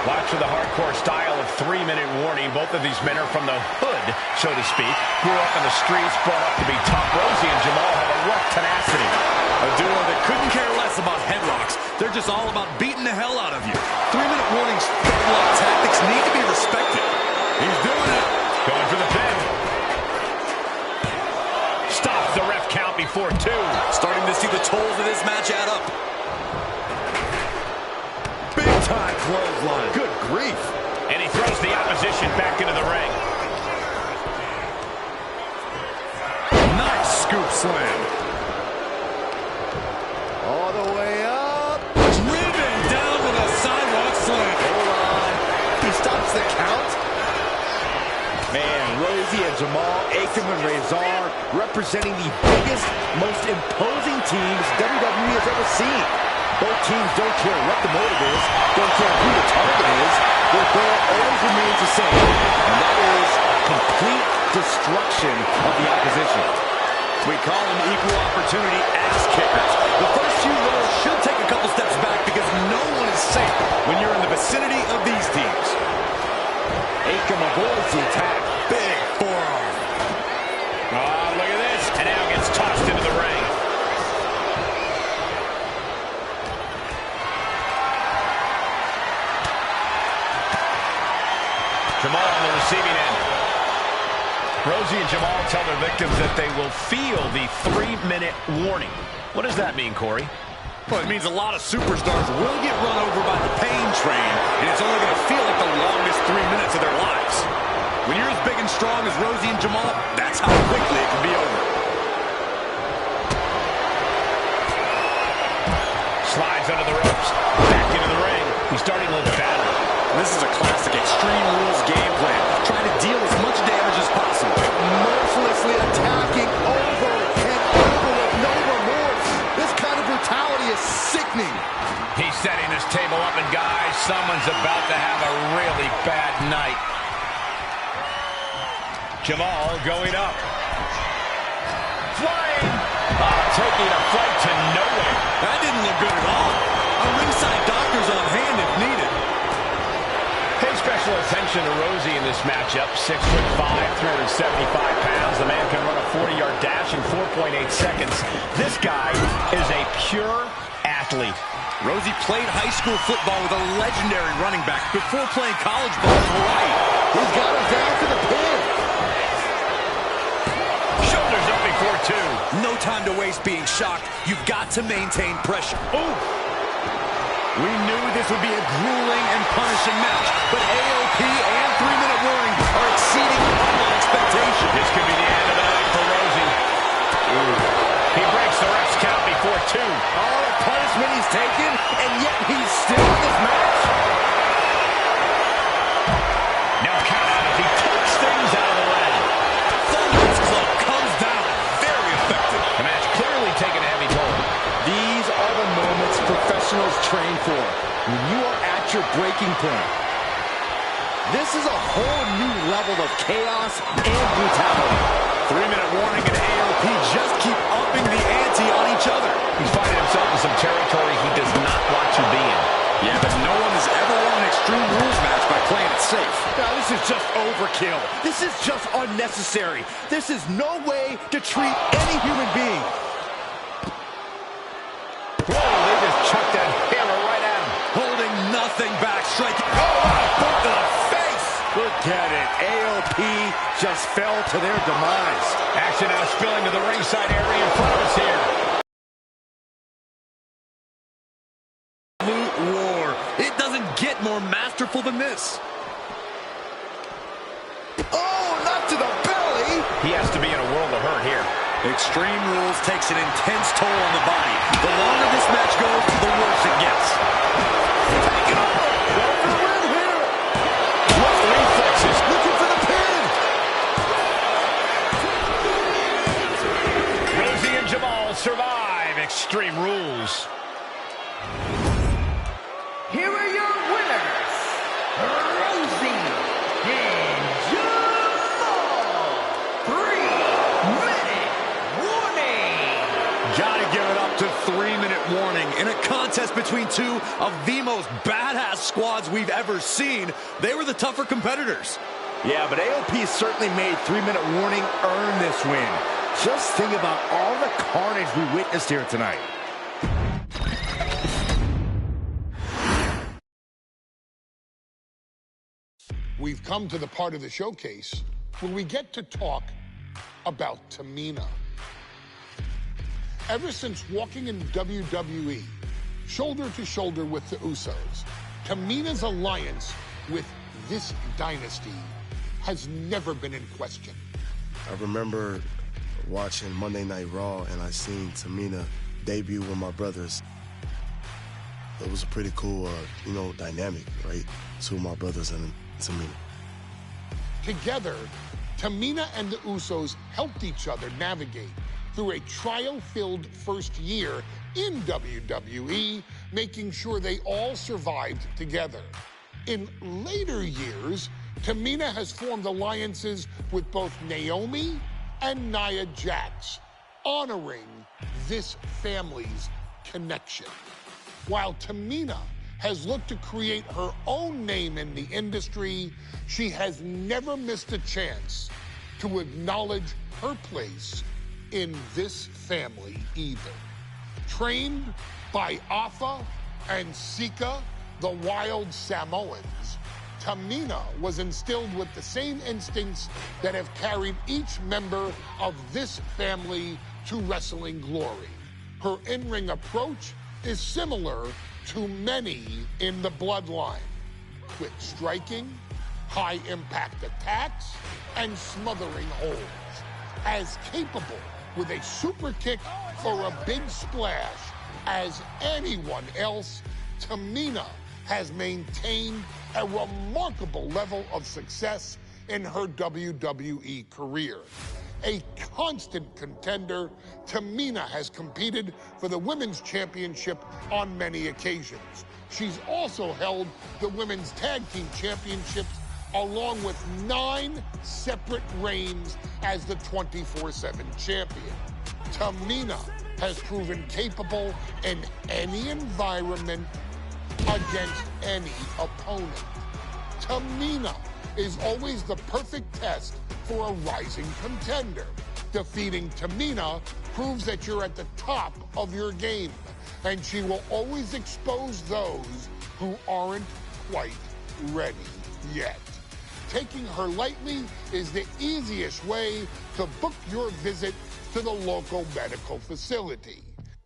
Watch for the hardcore style of 3-minute warning. Both of these men are from the hood, so to speak. Grew up in the streets, brought up to be tough. Rosie and Jamal have a rough tenacity. A duo that couldn't care less about headlocks. They're just all about beating the hell out of you. 3-minute warning's headlock tactics need to be respected. He's doing it. Going for the pin. Stops the ref count before 2. Starting to see the tolls of this match add up. Big time clothesline. Good grief. And he throws the opposition back into the ring. Nice scoop slam. All the way up. Driven down with a sidewalk slam. Hold on. He stops the count. Man, Rosie and Jamal, Akon and Razor representing the biggest, most imposing teams WWE has ever seen. Both teams don't care what the motive is, don't care who the target is. Their goal always remains the same, and that is complete destruction of the opposition. We call them equal opportunity ass kickers. The first few rows should take a couple steps back because no one is safe when you're in the vicinity of these teams. Akam avoids the attack. Big forearm. Oh, look at this. And now gets tossed into the ring. Jamal on the receiving end. Rosie and Jamal tell their victims that they will feel the 3-minute warning. What does that mean, Corey? Well, it means a lot of superstars will get run over by the pain train, and it's only going to feel like the longest 3 minutes of their lives. When you're as big and strong as Rosie and Jamal, that's how quickly it can be over. Slides under the ropes. Back into the ring. He's starting to look battered. This is a classic Extreme Rules game plan, trying to deal as much damage as possible. Mercilessly attacking over and over with no remorse. This kind of brutality is sickening. He's setting this table up, and guys, someone's about to have a really bad night. Jamal going up. Flying. Taking a flight to nowhere. That didn't look good at all. A ringside doctor's on hand if needed. Pay special attention to Rosie in this matchup. 6'5", 375 pounds. The man can run a 40-yard dash in 4.8 seconds. This guy is a pure athlete. Rosie played high school football with a legendary running back before playing college ball in Hawaii. He's got him down for the pin. Shoulders up before two. No time to waste being shocked. You've got to maintain pressure. Ooh. We knew this would be a grueling and punishing match, but AOP and 3-minute warning are exceeding all expectations. This could be the end of the night for Rosie. Ooh. He breaks the ref's count before two. All the punishment he's taken, and yet he's still in this match. No count out as he takes things out of the ring. Thunder's club comes down. Very effective. The match clearly taking a heavy toll. These are the moments professionals train for, when you are at your breaking point. This is a whole new level of chaos and brutality. 3-minute warning and AOP just keep upping the ante on each other. He's finding himself in some territory he does not want to be in. Yeah, but no one has ever won an Extreme Rules match by playing it safe. Now, this is just overkill. This is just unnecessary. This is no way to treat any human being. Whoa, they just chucked that hammer right at him. Holding nothing back, striking. Oh, boot to the face. Look at it. AOP just fell to their demise. Action now spilling to the ringside area in front of us here. War. It doesn't get more masterful than this. Oh, not to the belly. He has to be in a world of hurt here. Extreme Rules takes an intense toll on the body. The longer this match goes, the worse it gets. Take it off. Go for the win here. What reflexes. Looking for the pin. Rosie and Jamal survive Extreme Rules. Here are your winners, Rosie and Jamal. 3-minute warning. Gotta give it up to 3-minute warning. In a contest between two of the most badass squads we've ever seen, they were the tougher competitors. Yeah, but AOP certainly made 3-minute warning earn this win. Just think about all the carnage we witnessed here tonight. We've come to the part of the showcase where we get to talk about Tamina. Ever since walking in WWE, shoulder to shoulder with the Usos, Tamina's alliance with this dynasty has never been in question. I remember watching Monday Night Raw, and I seen Tamina debut with my brothers. It was a pretty cool, dynamic, right? Two of my brothers and Tamina. Together, Tamina and the Usos helped each other navigate through a trial-filled first year in WWE, making sure they all survived together. In later years, Tamina has formed alliances with both Naomi and Nia Jax, honoring this family's connection. While Tamina has looked to create her own name in the industry, she has never missed a chance to acknowledge her place in this family either. Trained by Afa and Sika, the wild Samoans, Tamina was instilled with the same instincts that have carried each member of this family to wrestling glory. Her in-ring approach is similar to many in the bloodline. Quick striking, high-impact attacks, and smothering holds. As capable with a super kick or a big splash as anyone else, Tamina has maintained a remarkable level of success in her WWE career. A constant contender, Tamina has competed for the Women's Championship on many occasions. She's also held the Women's Tag Team Championships along with 9 separate reigns as the 24/7 champion. Tamina has proven capable in any environment against any opponent. Tamina is always the perfect test for a rising contender. Defeating Tamina proves that you're at the top of your game, and she will always expose those who aren't quite ready yet. Taking her lightly is the easiest way to book your visit to the local medical facility.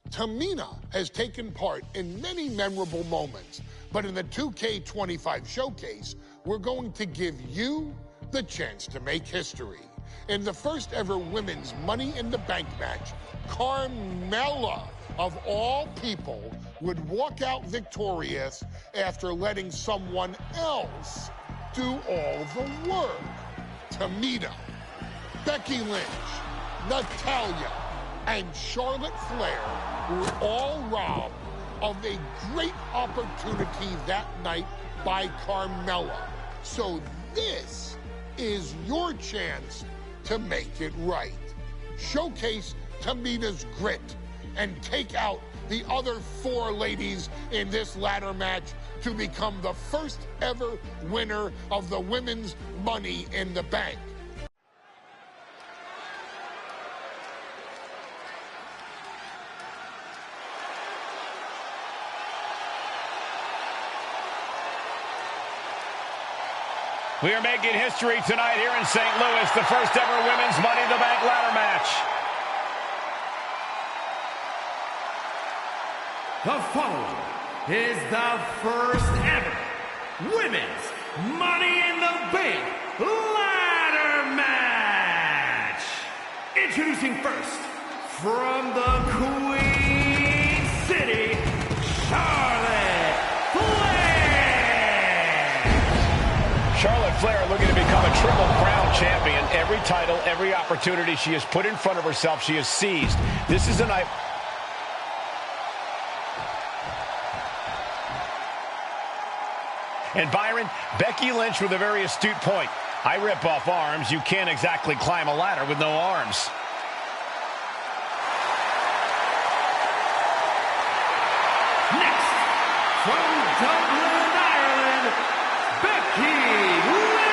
Tamina has taken part in many memorable moments, but in the 2K25 showcase, we're going to give you the chance to make history. In the first ever women's Money in the Bank match, Carmella, of all people, would walk out victorious after letting someone else do all the work. Tamina, Becky Lynch, Natalya, and Charlotte Flair were all robbed of a great opportunity that night by Carmella. So this is your chance to make it right. Showcase Tamina's grit and take out the other 4 ladies in this ladder match to become the first ever winner of the Women's Money in the Bank. We are making history tonight here in St. Louis, the first ever Women's Money in the Bank ladder match. The following is the first ever Women's Money in the Bank ladder match. Introducing first, from the Queen City, Charlotte Flair. Charlotte Flair looking to become a Triple Crown champion. Every title, every opportunity she has put in front of herself, she has seized. This is a night... And Byron, Becky Lynch with a very astute point. I rip off arms. You can't exactly climb a ladder with no arms. Next, from Dublin, Ireland, Becky Lynch.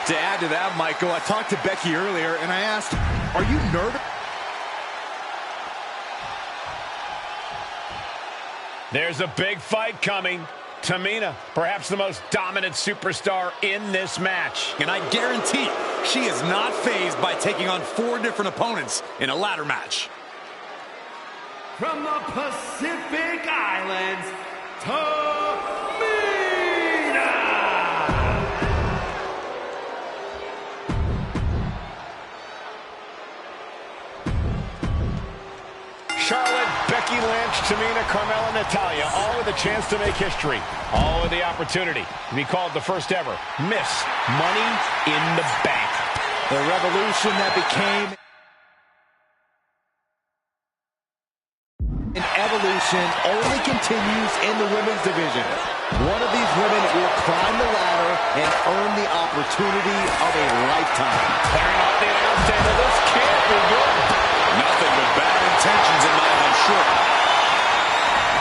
To add to that, Michael, I talked to Becky earlier and I asked, are you nervous? There's a big fight coming. Tamina, perhaps the most dominant superstar in this match. And I guarantee she is not fazed by taking on 4 different opponents in a ladder match. From the Pacific Islands, Tamina. Charlotte, Becky Lynch, Tamina, Carmella, Natalya, all with a chance to make history. All with the opportunity to be called the first ever Miss Money in the Bank. The revolution that became an evolution only continues in the women's division. One of these women will climb the ladder and earn the opportunity of a lifetime. Clearing off the announce table. This can't be good. Nothing but bad intentions in mind, I'm sure.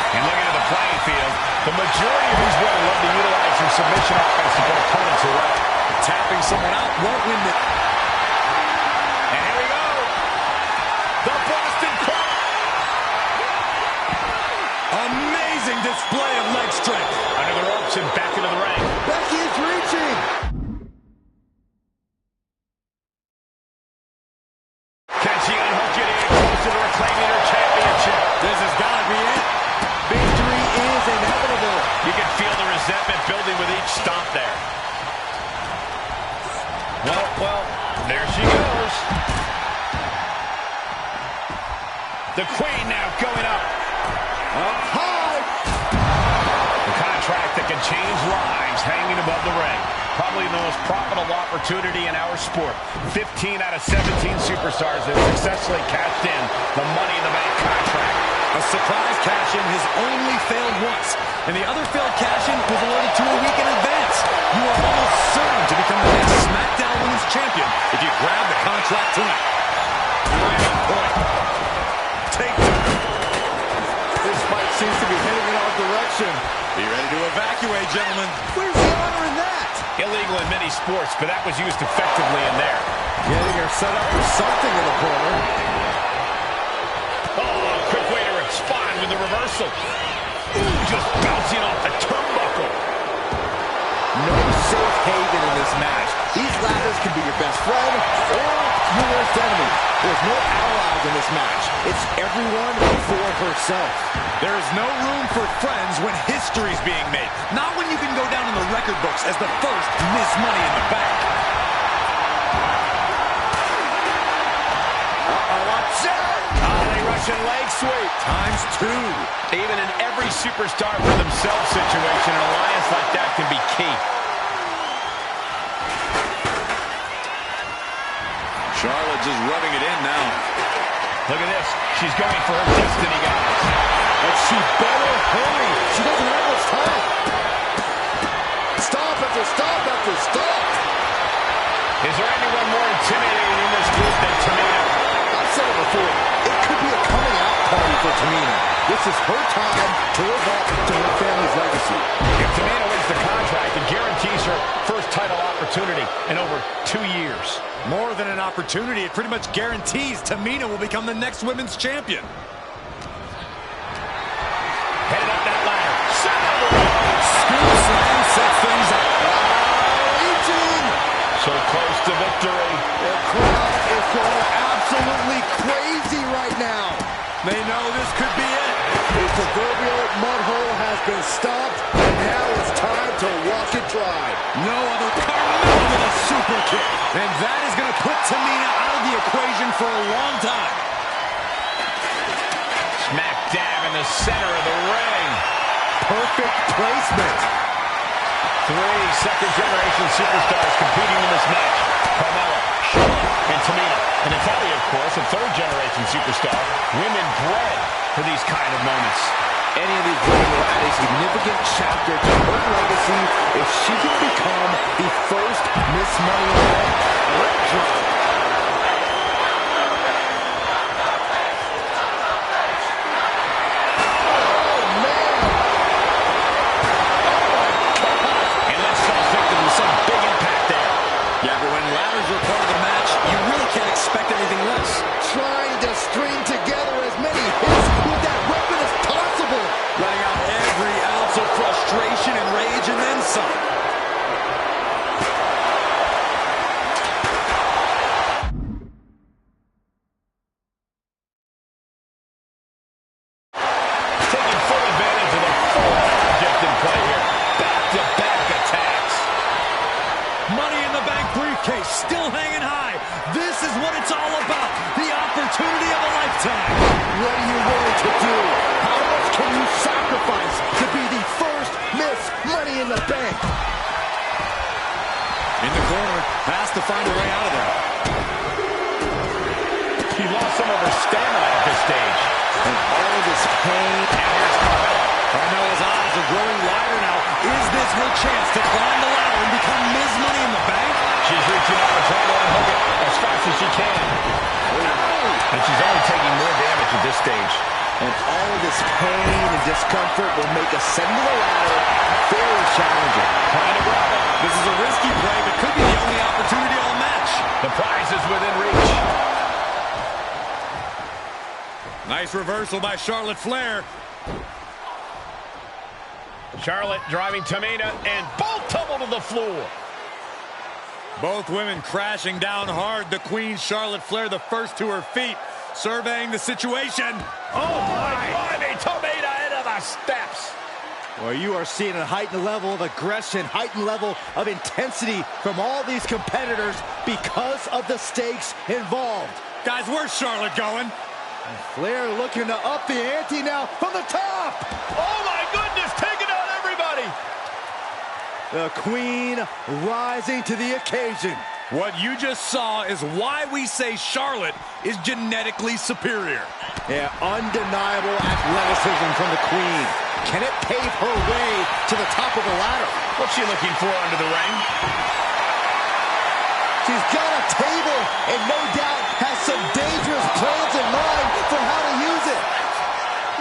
And looking at the playing field, the majority of these women love to utilize their submission offense to put opponents away. Tapping someone out won't win the... And here we go. The Boston Crab. Amazing display of leg strength. Under the ropes and back into the ring. Becky is reaching. Can she unhook it in closer to reclaiming her championship? This has got to be it. Victory is inevitable. You can feel the resentment building with each stomp there. Well, there she goes. The Queen now going up. Up high. The contract that can change lives hanging above the ring. Probably the most profitable opportunity in our sport. 15 out of 17 superstars have successfully cashed in the Money in the Bank contract. A surprise cash-in has only failed once, and the other failed cash-in was alerted to a week in advance. You are almost certain to become the next SmackDown Women's Champion if you grab the contract tonight. Right on point. Take two. This fight seems to be heading in our direction. Be ready to evacuate, gentlemen. Where's the honor in that? Illegal in many sports, but that was used effectively in there. Getting her set up for something in the corner. Oh, quick way to respond with the reversal. Ooh, just bouncing off the turnbuckle. No safe haven in this match. These ladders can be your best friend or your worst enemy. There's no allies in this match. It's everyone for herself. There is no room for friends when history's being made. Not when you can go down in the record books as the first Miss Money in the Bank. Watch out! Ollie Russian leg sweep. Times two. Even in every superstar for themselves situation, an alliance like that can be key. Charlotte just rubbing it in now. Look at this. She's going for her destiny, guys. But she better hurry. She doesn't have much time. Stop after stop after stop. Is there anyone more intimidating in this group than Tamina? I've said it before. It could be a coming out party for Tamina. This is her time to live up to her family's legacy. If Tamina wins the contract, it guarantees her first title opportunity in over 2 years. More than an opportunity, it pretty much guarantees Tamina will become the next women's champion. Headed up that ladder. Scoop slam sets things up. Reaching. So close to victory. The crowd is going absolutely crazy right now. They know this could be it. The proverbial mud hole has been stopped, and now it's time to wash it dry. No other Carmella with a super kick. And that is going to put Tamina out of the equation for a long time. Smack dab in the center of the ring. Perfect placement. 3 second-generation superstars competing in this match. Carmella, Charlotte, and Tamina. And Natalya, of course, a third-generation superstar. Women bred for these kind of moments. Any of these women will add a significant chapter to her legacy if she can become the first Miss Money in the Bank. Leg drop. Trying to string together as many hits with that weapon as possible. Letting out every ounce of frustration and rage and then some. Taking full advantage of the full object in play here. Back-to-back attacks. Money in the Bank briefcase still hanging high. This is what it's all about. The opportunity of a lifetime. What are you willing to do? How much can you sacrifice to be the first Miss Money in the Bank? In the corner, has to find a way out of there. She lost some of her stamina at this stage. And all of this pain. And here's Carmella. Carmella's eyes are growing wider now. Is this her chance to climb the ladder and become Ms. Money in the Bank? She's reaching out and trying to unhook it as fast as she can. And she's only taking more damage at this stage. And all of this pain and discomfort will make ascending the ladder very challenging. Trying to grab it. This is a risky play, but could be the only opportunity all match. The prize is within reach. Nice reversal by Charlotte Flair. Charlotte driving Tamina, and both tumble to the floor. Both women crashing down hard. The Queen, Charlotte Flair, the first to her feet, surveying the situation. Oh, my. Tamina into the steps. Well, you are seeing a heightened level of aggression, heightened level of intensity from all these competitors because of the stakes involved. Guys, where's Charlotte going? Flair looking to up the ante now from the top. Oh, my goodness, taking out everybody. The Queen rising to the occasion. What you just saw is why we say Charlotte is genetically superior. Yeah, undeniable athleticism from the Queen. Can it pave her way to the top of the ladder? What's she looking for under the ring? She's got a table and no doubt has some dangerous plans in mind for how to use it.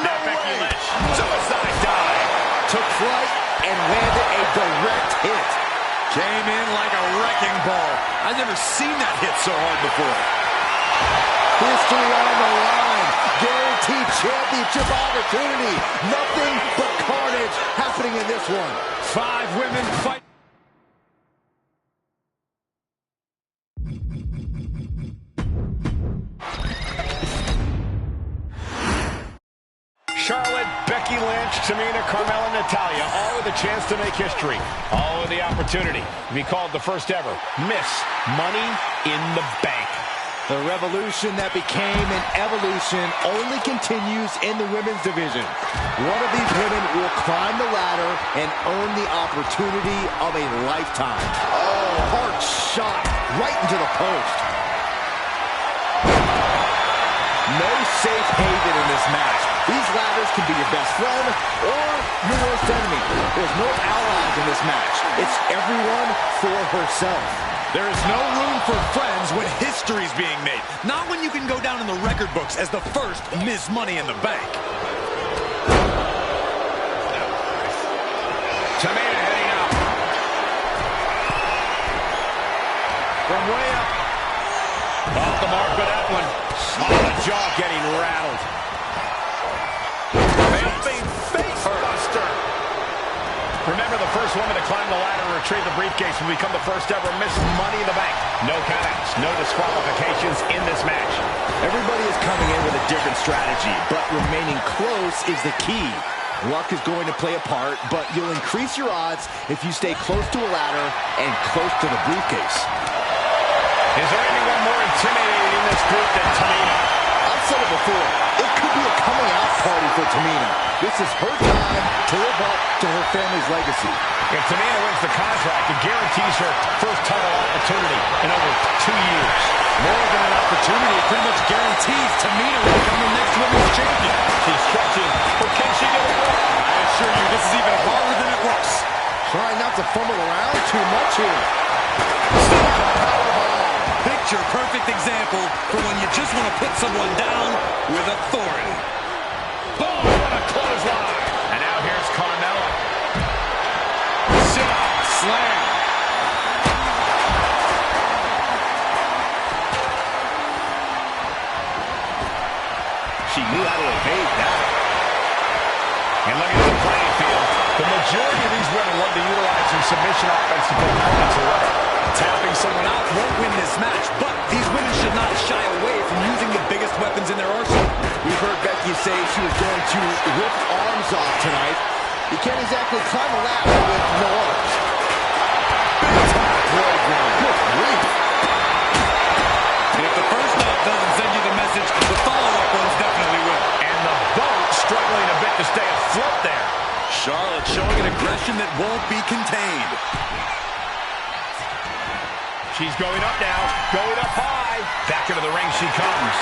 No Becky Lynch, suicide dive. Took flight and landed a direct hit. Came in like a wrecking ball. I've never seen that hit so hard before. History on the line. Guaranteed championship opportunity. Nothing but carnage happening in this one. 5 women fight. Charlotte, Becky Lynch, Tamina, Carmella, Natalya, all with a chance to make history. All with the opportunity to be called the first ever Miss Money in the Bank. The revolution that became an evolution only continues in the women's division. One of these women will climb the ladder and earn the opportunity of a lifetime. Oh, hard shot right into the post. No safe haven in this match. These ladders can be your best friend or your worst enemy. There's no allies in this match. It's everyone for herself. There is no room for friends when history's being made. Not when you can go down in the record books as the first Ms. Money in the Bank. Tamina heading out. From way up. Off the mark with that one. Oh, the jaw getting rattled. Jumping face buster. Remember, the first woman to climb the ladder and retrieve the briefcase will become the first ever Miss Money in the Bank. No countouts, no disqualifications in this match. Everybody is coming in with a different strategy, but remaining close is the key. Luck is going to play a part, but you'll increase your odds if you stay close to a ladder and close to the briefcase. Is there anyone more intimidating in this group than Tamina? I've said it before. It could be a coming out party for Tamina. This is her time to live up to her family's legacy. If Tamina wins the contract, it guarantees her first title opportunity in over 2 years. More than an opportunity, it pretty much guarantees Tamina will become the next women's champion. She's stretching, but can she do it? I assure you, this is even harder than it looks. Trying not to fumble around too much here. Picture-perfect example for when you just want to put someone down with authority. Boom, what a clothesline. And now here's Carmella. Sit-up, slam. She knew how to evade that. And look at the playing field. The majority of these women love to utilize their submission offense to put opponents away. Tapping someone out won't win this match, but these women should not shy away from using the biggest weapons in their arsenal. We've heard Becky say she was going to rip arms off tonight. You can't exactly climb a ladder with no arms. Good grief. And if the first knot doesn't send you the message, the follow-up ones definitely will. And the boat struggling a bit to stay afloat there. Charlotte showing an aggression that won't be contained. She's going up now, going up high. Back into the ring she comes.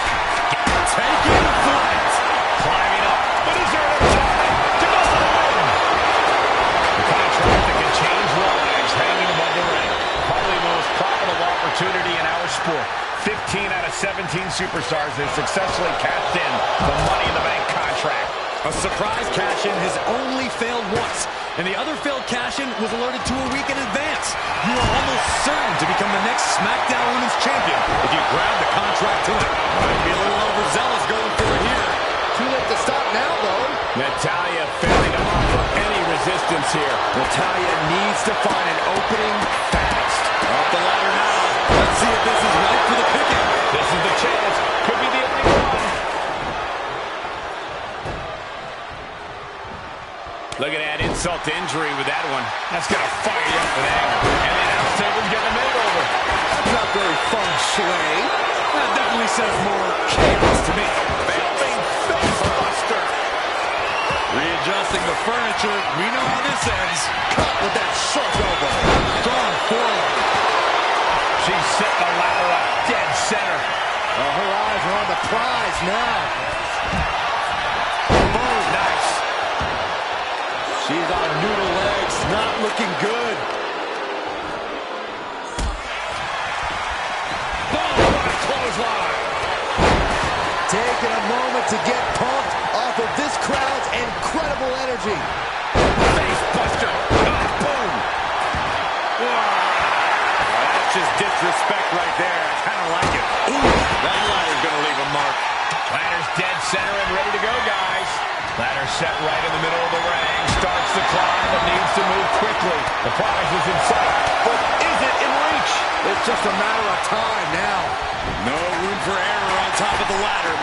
Taking flight. Climbing up, but is there enough time to go all the way for. 15 out of 17 superstars have successfully cashed in the Money in the Bank contract. A surprise cash-in has only failed once, and the other failed cash-in was alerted to a week in advance. You are almost certain to become the next SmackDown Women's Champion if you grab the contract tonight. Might be a little overzealous going for it here. Too late to stop now, though. Natalya failing to offer any resistance here. Natalya needs to find an opening fast. Up the ladder now. Let's see if this is right for the picking. This is the chance. Could be the only one. Look at that insult to injury with that one. That's going to fire you up with anger. And the announce table's getting a minute over. That's not very feng shui. That definitely says more chaos to me. Failing face buster. Readjusting the furniture. We know how this ends. Cut with that sharp elbow. Drawn forward. She's set the ladder up dead center. Her eyes are on the prize now. Boom, nice. She's on noodle legs, not looking good. Boom, what a clothesline. Taking a moment to get pumped off of this crowd's incredible energy. Face buster. Oh, boom. That's just disrespect right there. I kind of like it. Ooh, that ladder's going to leave a mark. Ladder's dead center and ready to go, guys. Ladder set right in the middle of the ring. Starts to climb, but needs to move quickly. The prize is in sight, but is it in reach? It's just a matter of time now. No room for error on top of the ladder.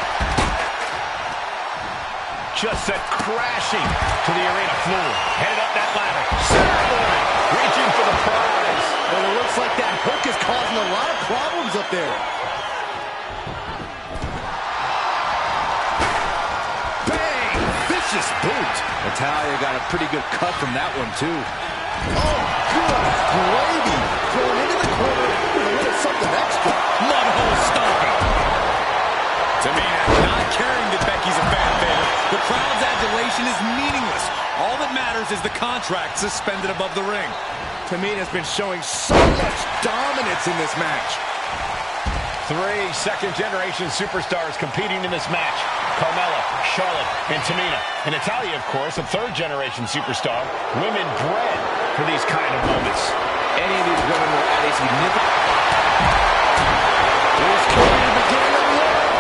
Just sent crashing to the arena floor. Headed up that ladder. Ceremony. Reaching for the prize. And it looks like that hook is causing a lot of problems up there. Bang! Vicious boot. Natalya got a pretty good cut from that one, too. Oh, good gravy. Thrown into the corner with a little something extra. Mudhole stomping. Tamina not caring that Becky's a fan favorite. The crowd's adulation is meaningless. All that matters is the contract suspended above the ring. Tamina's been showing so much dominance in this match. 3 second-generation superstars competing in this match. Carmella, Charlotte, and Tamina. And Natalya, of course, a third-generation superstar. Women bred for these kind of moments. Any of these women will add a significant... Here's Cody beginning of the end.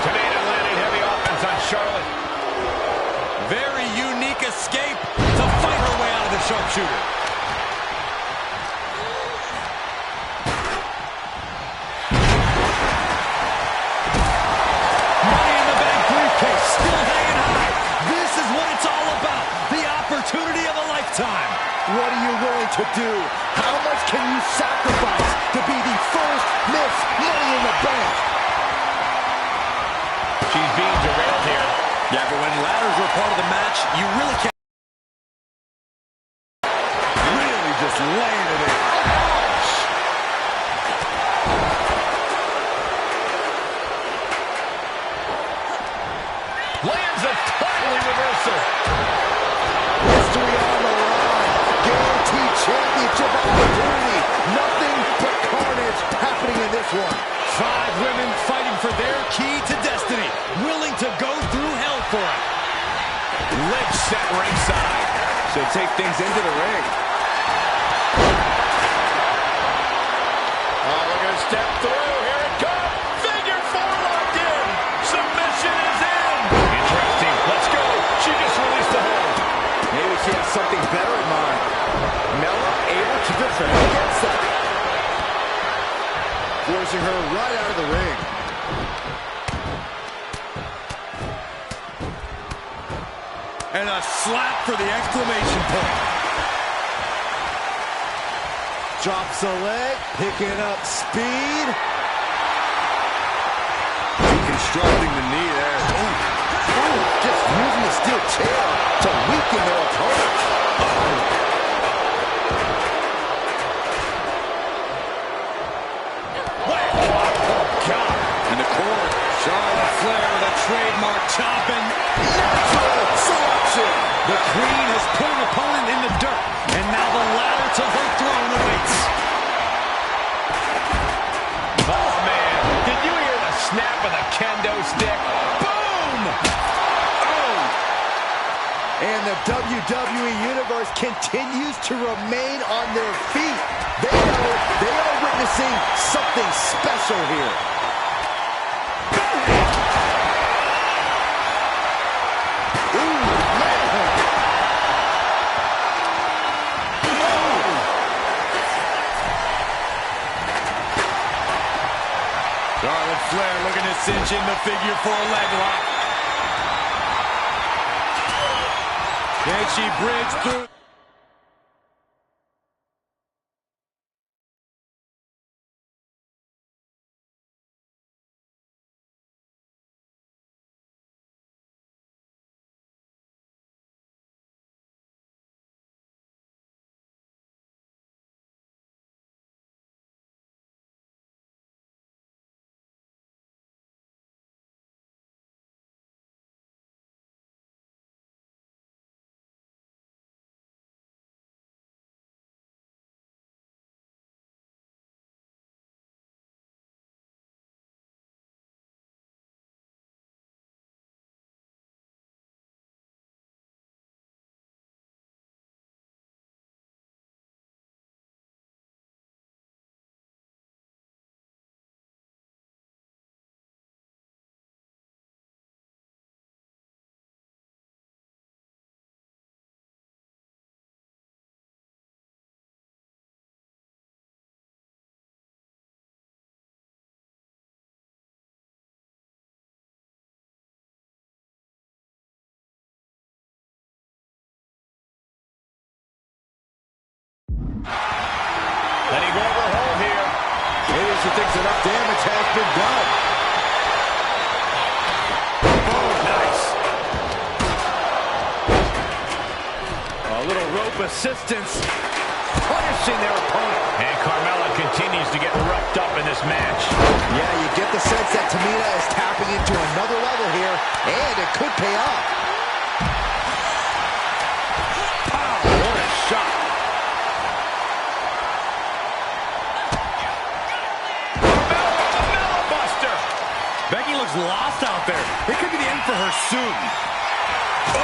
Tamina landing heavy offense on Charlotte. Very unique escape to fight her way out of the sharpshooter. Money in the Bank briefcase still hanging high. This is what it's all about. The opportunity of a lifetime. What are you willing to do? How much can you sacrifice to be the first Miss Money in the Bank? She's being derailed here. Yeah, but when ladders are part of the match, you really can't. Really just laying it in. Lands a timely reversal. History on the line. Guaranteed championship opportunity. Nothing but carnage happening in this one. 5 women fighting for their key to destiny, willing to go through hell for it. Leg set ringside. She'll take things into the ring. Oh, look at her step through. Here it comes. Figure 4 locked in. Submission is in. Interesting. Let's go. She just released the hold. Maybe she has something better in mind. Mella able to defend against that. Forcing her right out of the ring. And a slap for the exclamation point. Drops a leg, picking up speed. Deconstructing the knee there. Ooh, just using the steel chair to weaken their opponent. In the corner, Charlotte Flair with a trademark chopping. Natural selection. The Queen has put an opponent in the dirt, and now the ladder to her throne awaits. force continues to remain on their feet. They know they are witnessing something special here. Charlotte Flair looking to cinch in the figure 4 leg lock. Can she bridge through? Letting go of her hold here. Maybe she thinks enough damage has been done. Oh, nice. A little rope assistance, punishing their opponent. And Carmella continues to get roughed up in this match. Yeah, you get the sense that Tamina is tapping into another level here, and it could pay off. Wow, what a shot. Becky looks lost out there. It could be the end for her soon. Oh,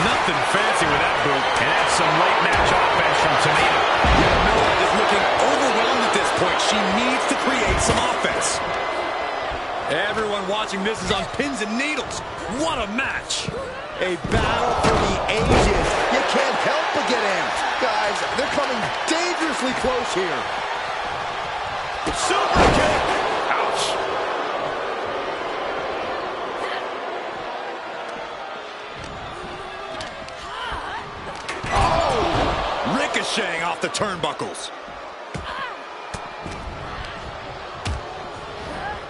nothing fancy with that boot. And that's some late match offense from Tamina. Yeah, Miller is looking overwhelmed at this point. She needs to create some offense. Everyone watching this is on pins and needles. What a match. A battle for the ages. You can't help but get amped. Guys, they're coming dangerously close here. Super kick. Ouch. Ricocheting off the turnbuckles.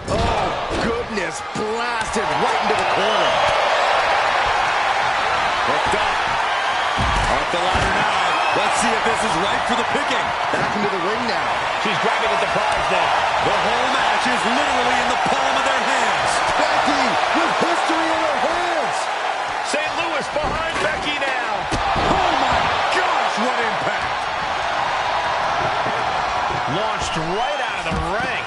Oh, goodness, blasted right into the corner. Hooked up. Off the ladder now. Let's see if this is right for the picking. Back into the ring now. She's grabbing at the prize now. The whole match is literally in the palm of their hands. Becky with history in her hands. St. Louis behind Becky now. Oh my gosh, what impact. Launched right out of the ring.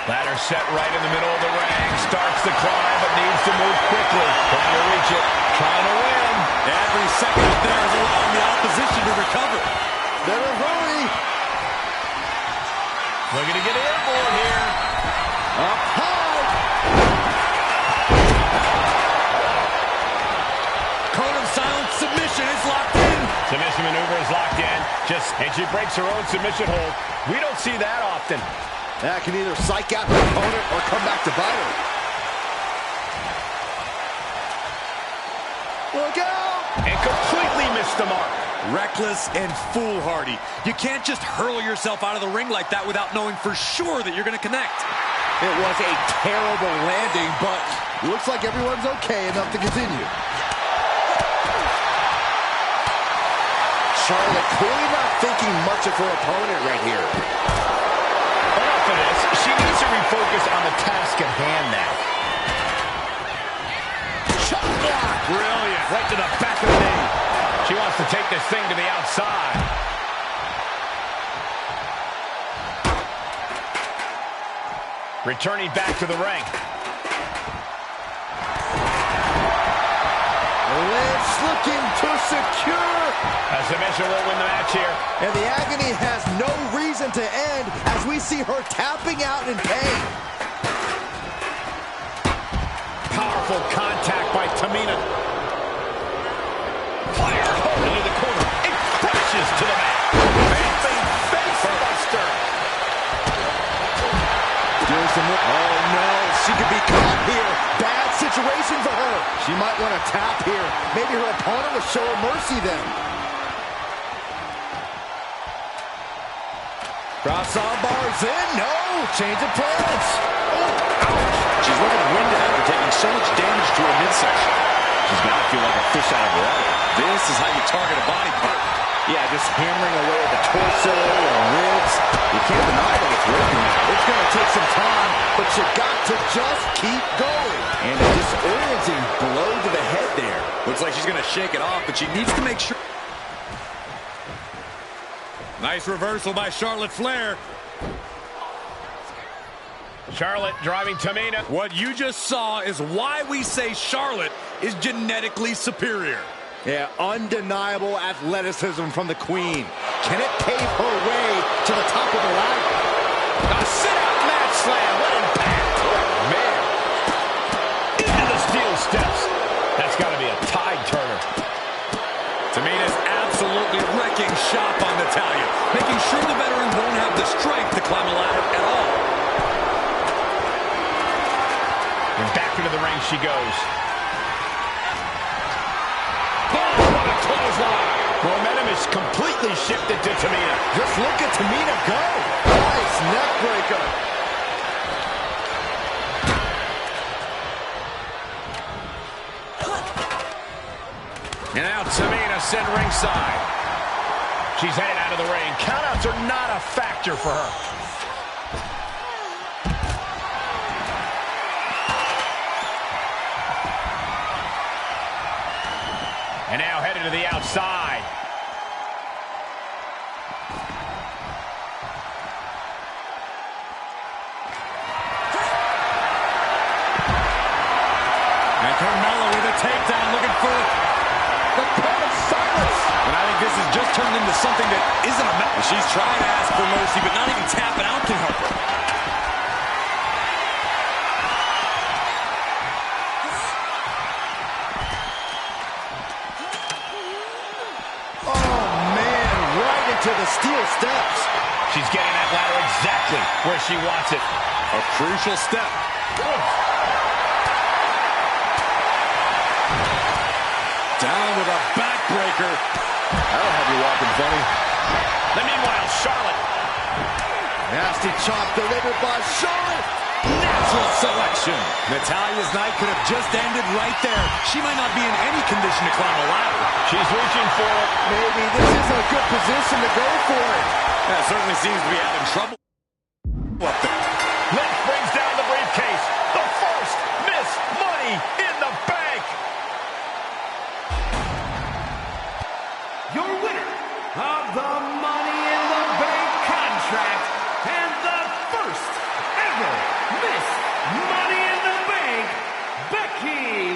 Ladder set right in the middle of the ring. Starts the climb, but needs to move quickly. Trying to reach it. Trying to win. Every second up there is allowing the opposition to recover. Better hurry. Looking to get airborne here. Up high. Cone of silence submission is locked in. Submission maneuver is locked in. And she breaks her own submission hold. We don't see that often. That can either psych out the opponent or come back to bite her. Look out! And completely missed the mark. Reckless and foolhardy. You can't just hurl yourself out of the ring like that without knowing for sure that you're going to connect. It was a terrible landing, but looks like everyone's okay enough to continue. Charlotte clearly not thinking much of her opponent right here. Enough of this. She needs to refocus on the task at hand now. Shot block. Brilliant. Right to the back of the knee. She wants to take this thing to the outside. Returning back to the ring. Let's look looking to secure. A submission will win the match here. And the agony has no reason to end as we see her tapping out in pain. Powerful contact by Tamina. Fire home into the corner. It crashes to the mat. Face buster. Oh no, she could be caught here. Bad situation for her. She might want to tap here. Maybe her opponent will show her mercy then. Cross arm bars in. No, change of plans. Oh, ouch. She's looking winded after taking so much damage to her midsection. She's got to feel like a fish out of water. This is how you target a body part. Yeah, just hammering away at the torso and ribs. You can't deny that it's working. It's going to take some time, but you got to just keep going. And a disorienting blow to the head there. Looks like she's going to shake it off, but she needs to make sure. Nice reversal by Charlotte Flair. Charlotte driving Tamina. What you just saw is why we say Charlotte is genetically superior. Yeah, undeniable athleticism from the Queen. Can it pave her way to the top of the ladder? A sit-out match slam. What impact. Man. Into the steel steps. That's got to be a tide turner. Tamina's absolutely wrecking shop on Natalya, making sure the veteran won't have the strength to climb a ladder at all. And back into the ring she goes. Momentum is completely shifted to Tamina. Just look at Tamina go. Nice neck breaker. And now Tamina sent ringside. She's headed out of the ring. Countouts are not a factor for her. And now headed to the outside. And Carmella with a takedown, looking for the call of silence. And I think this has just turned into something that isn't a match. She's trying to ask for mercy, but not even tapping out can help her. To the steel steps. She's getting that ladder exactly where she wants it. A crucial step. Down with a backbreaker. That'll have you walking funny. Then meanwhile, Charlotte. Nasty chop delivered by Charlotte. Natural selection. Natalya's night could have just ended right there. She might not be in any condition to climb a ladder. She's reaching for it. Maybe this isn't a good position to go for it. That certainly seems to be having trouble. Lynch brings down the briefcase. The first Miss Money in the Bank. Your winner of the Money in the Bank contract and the first ever Miss Money in the Bank, Becky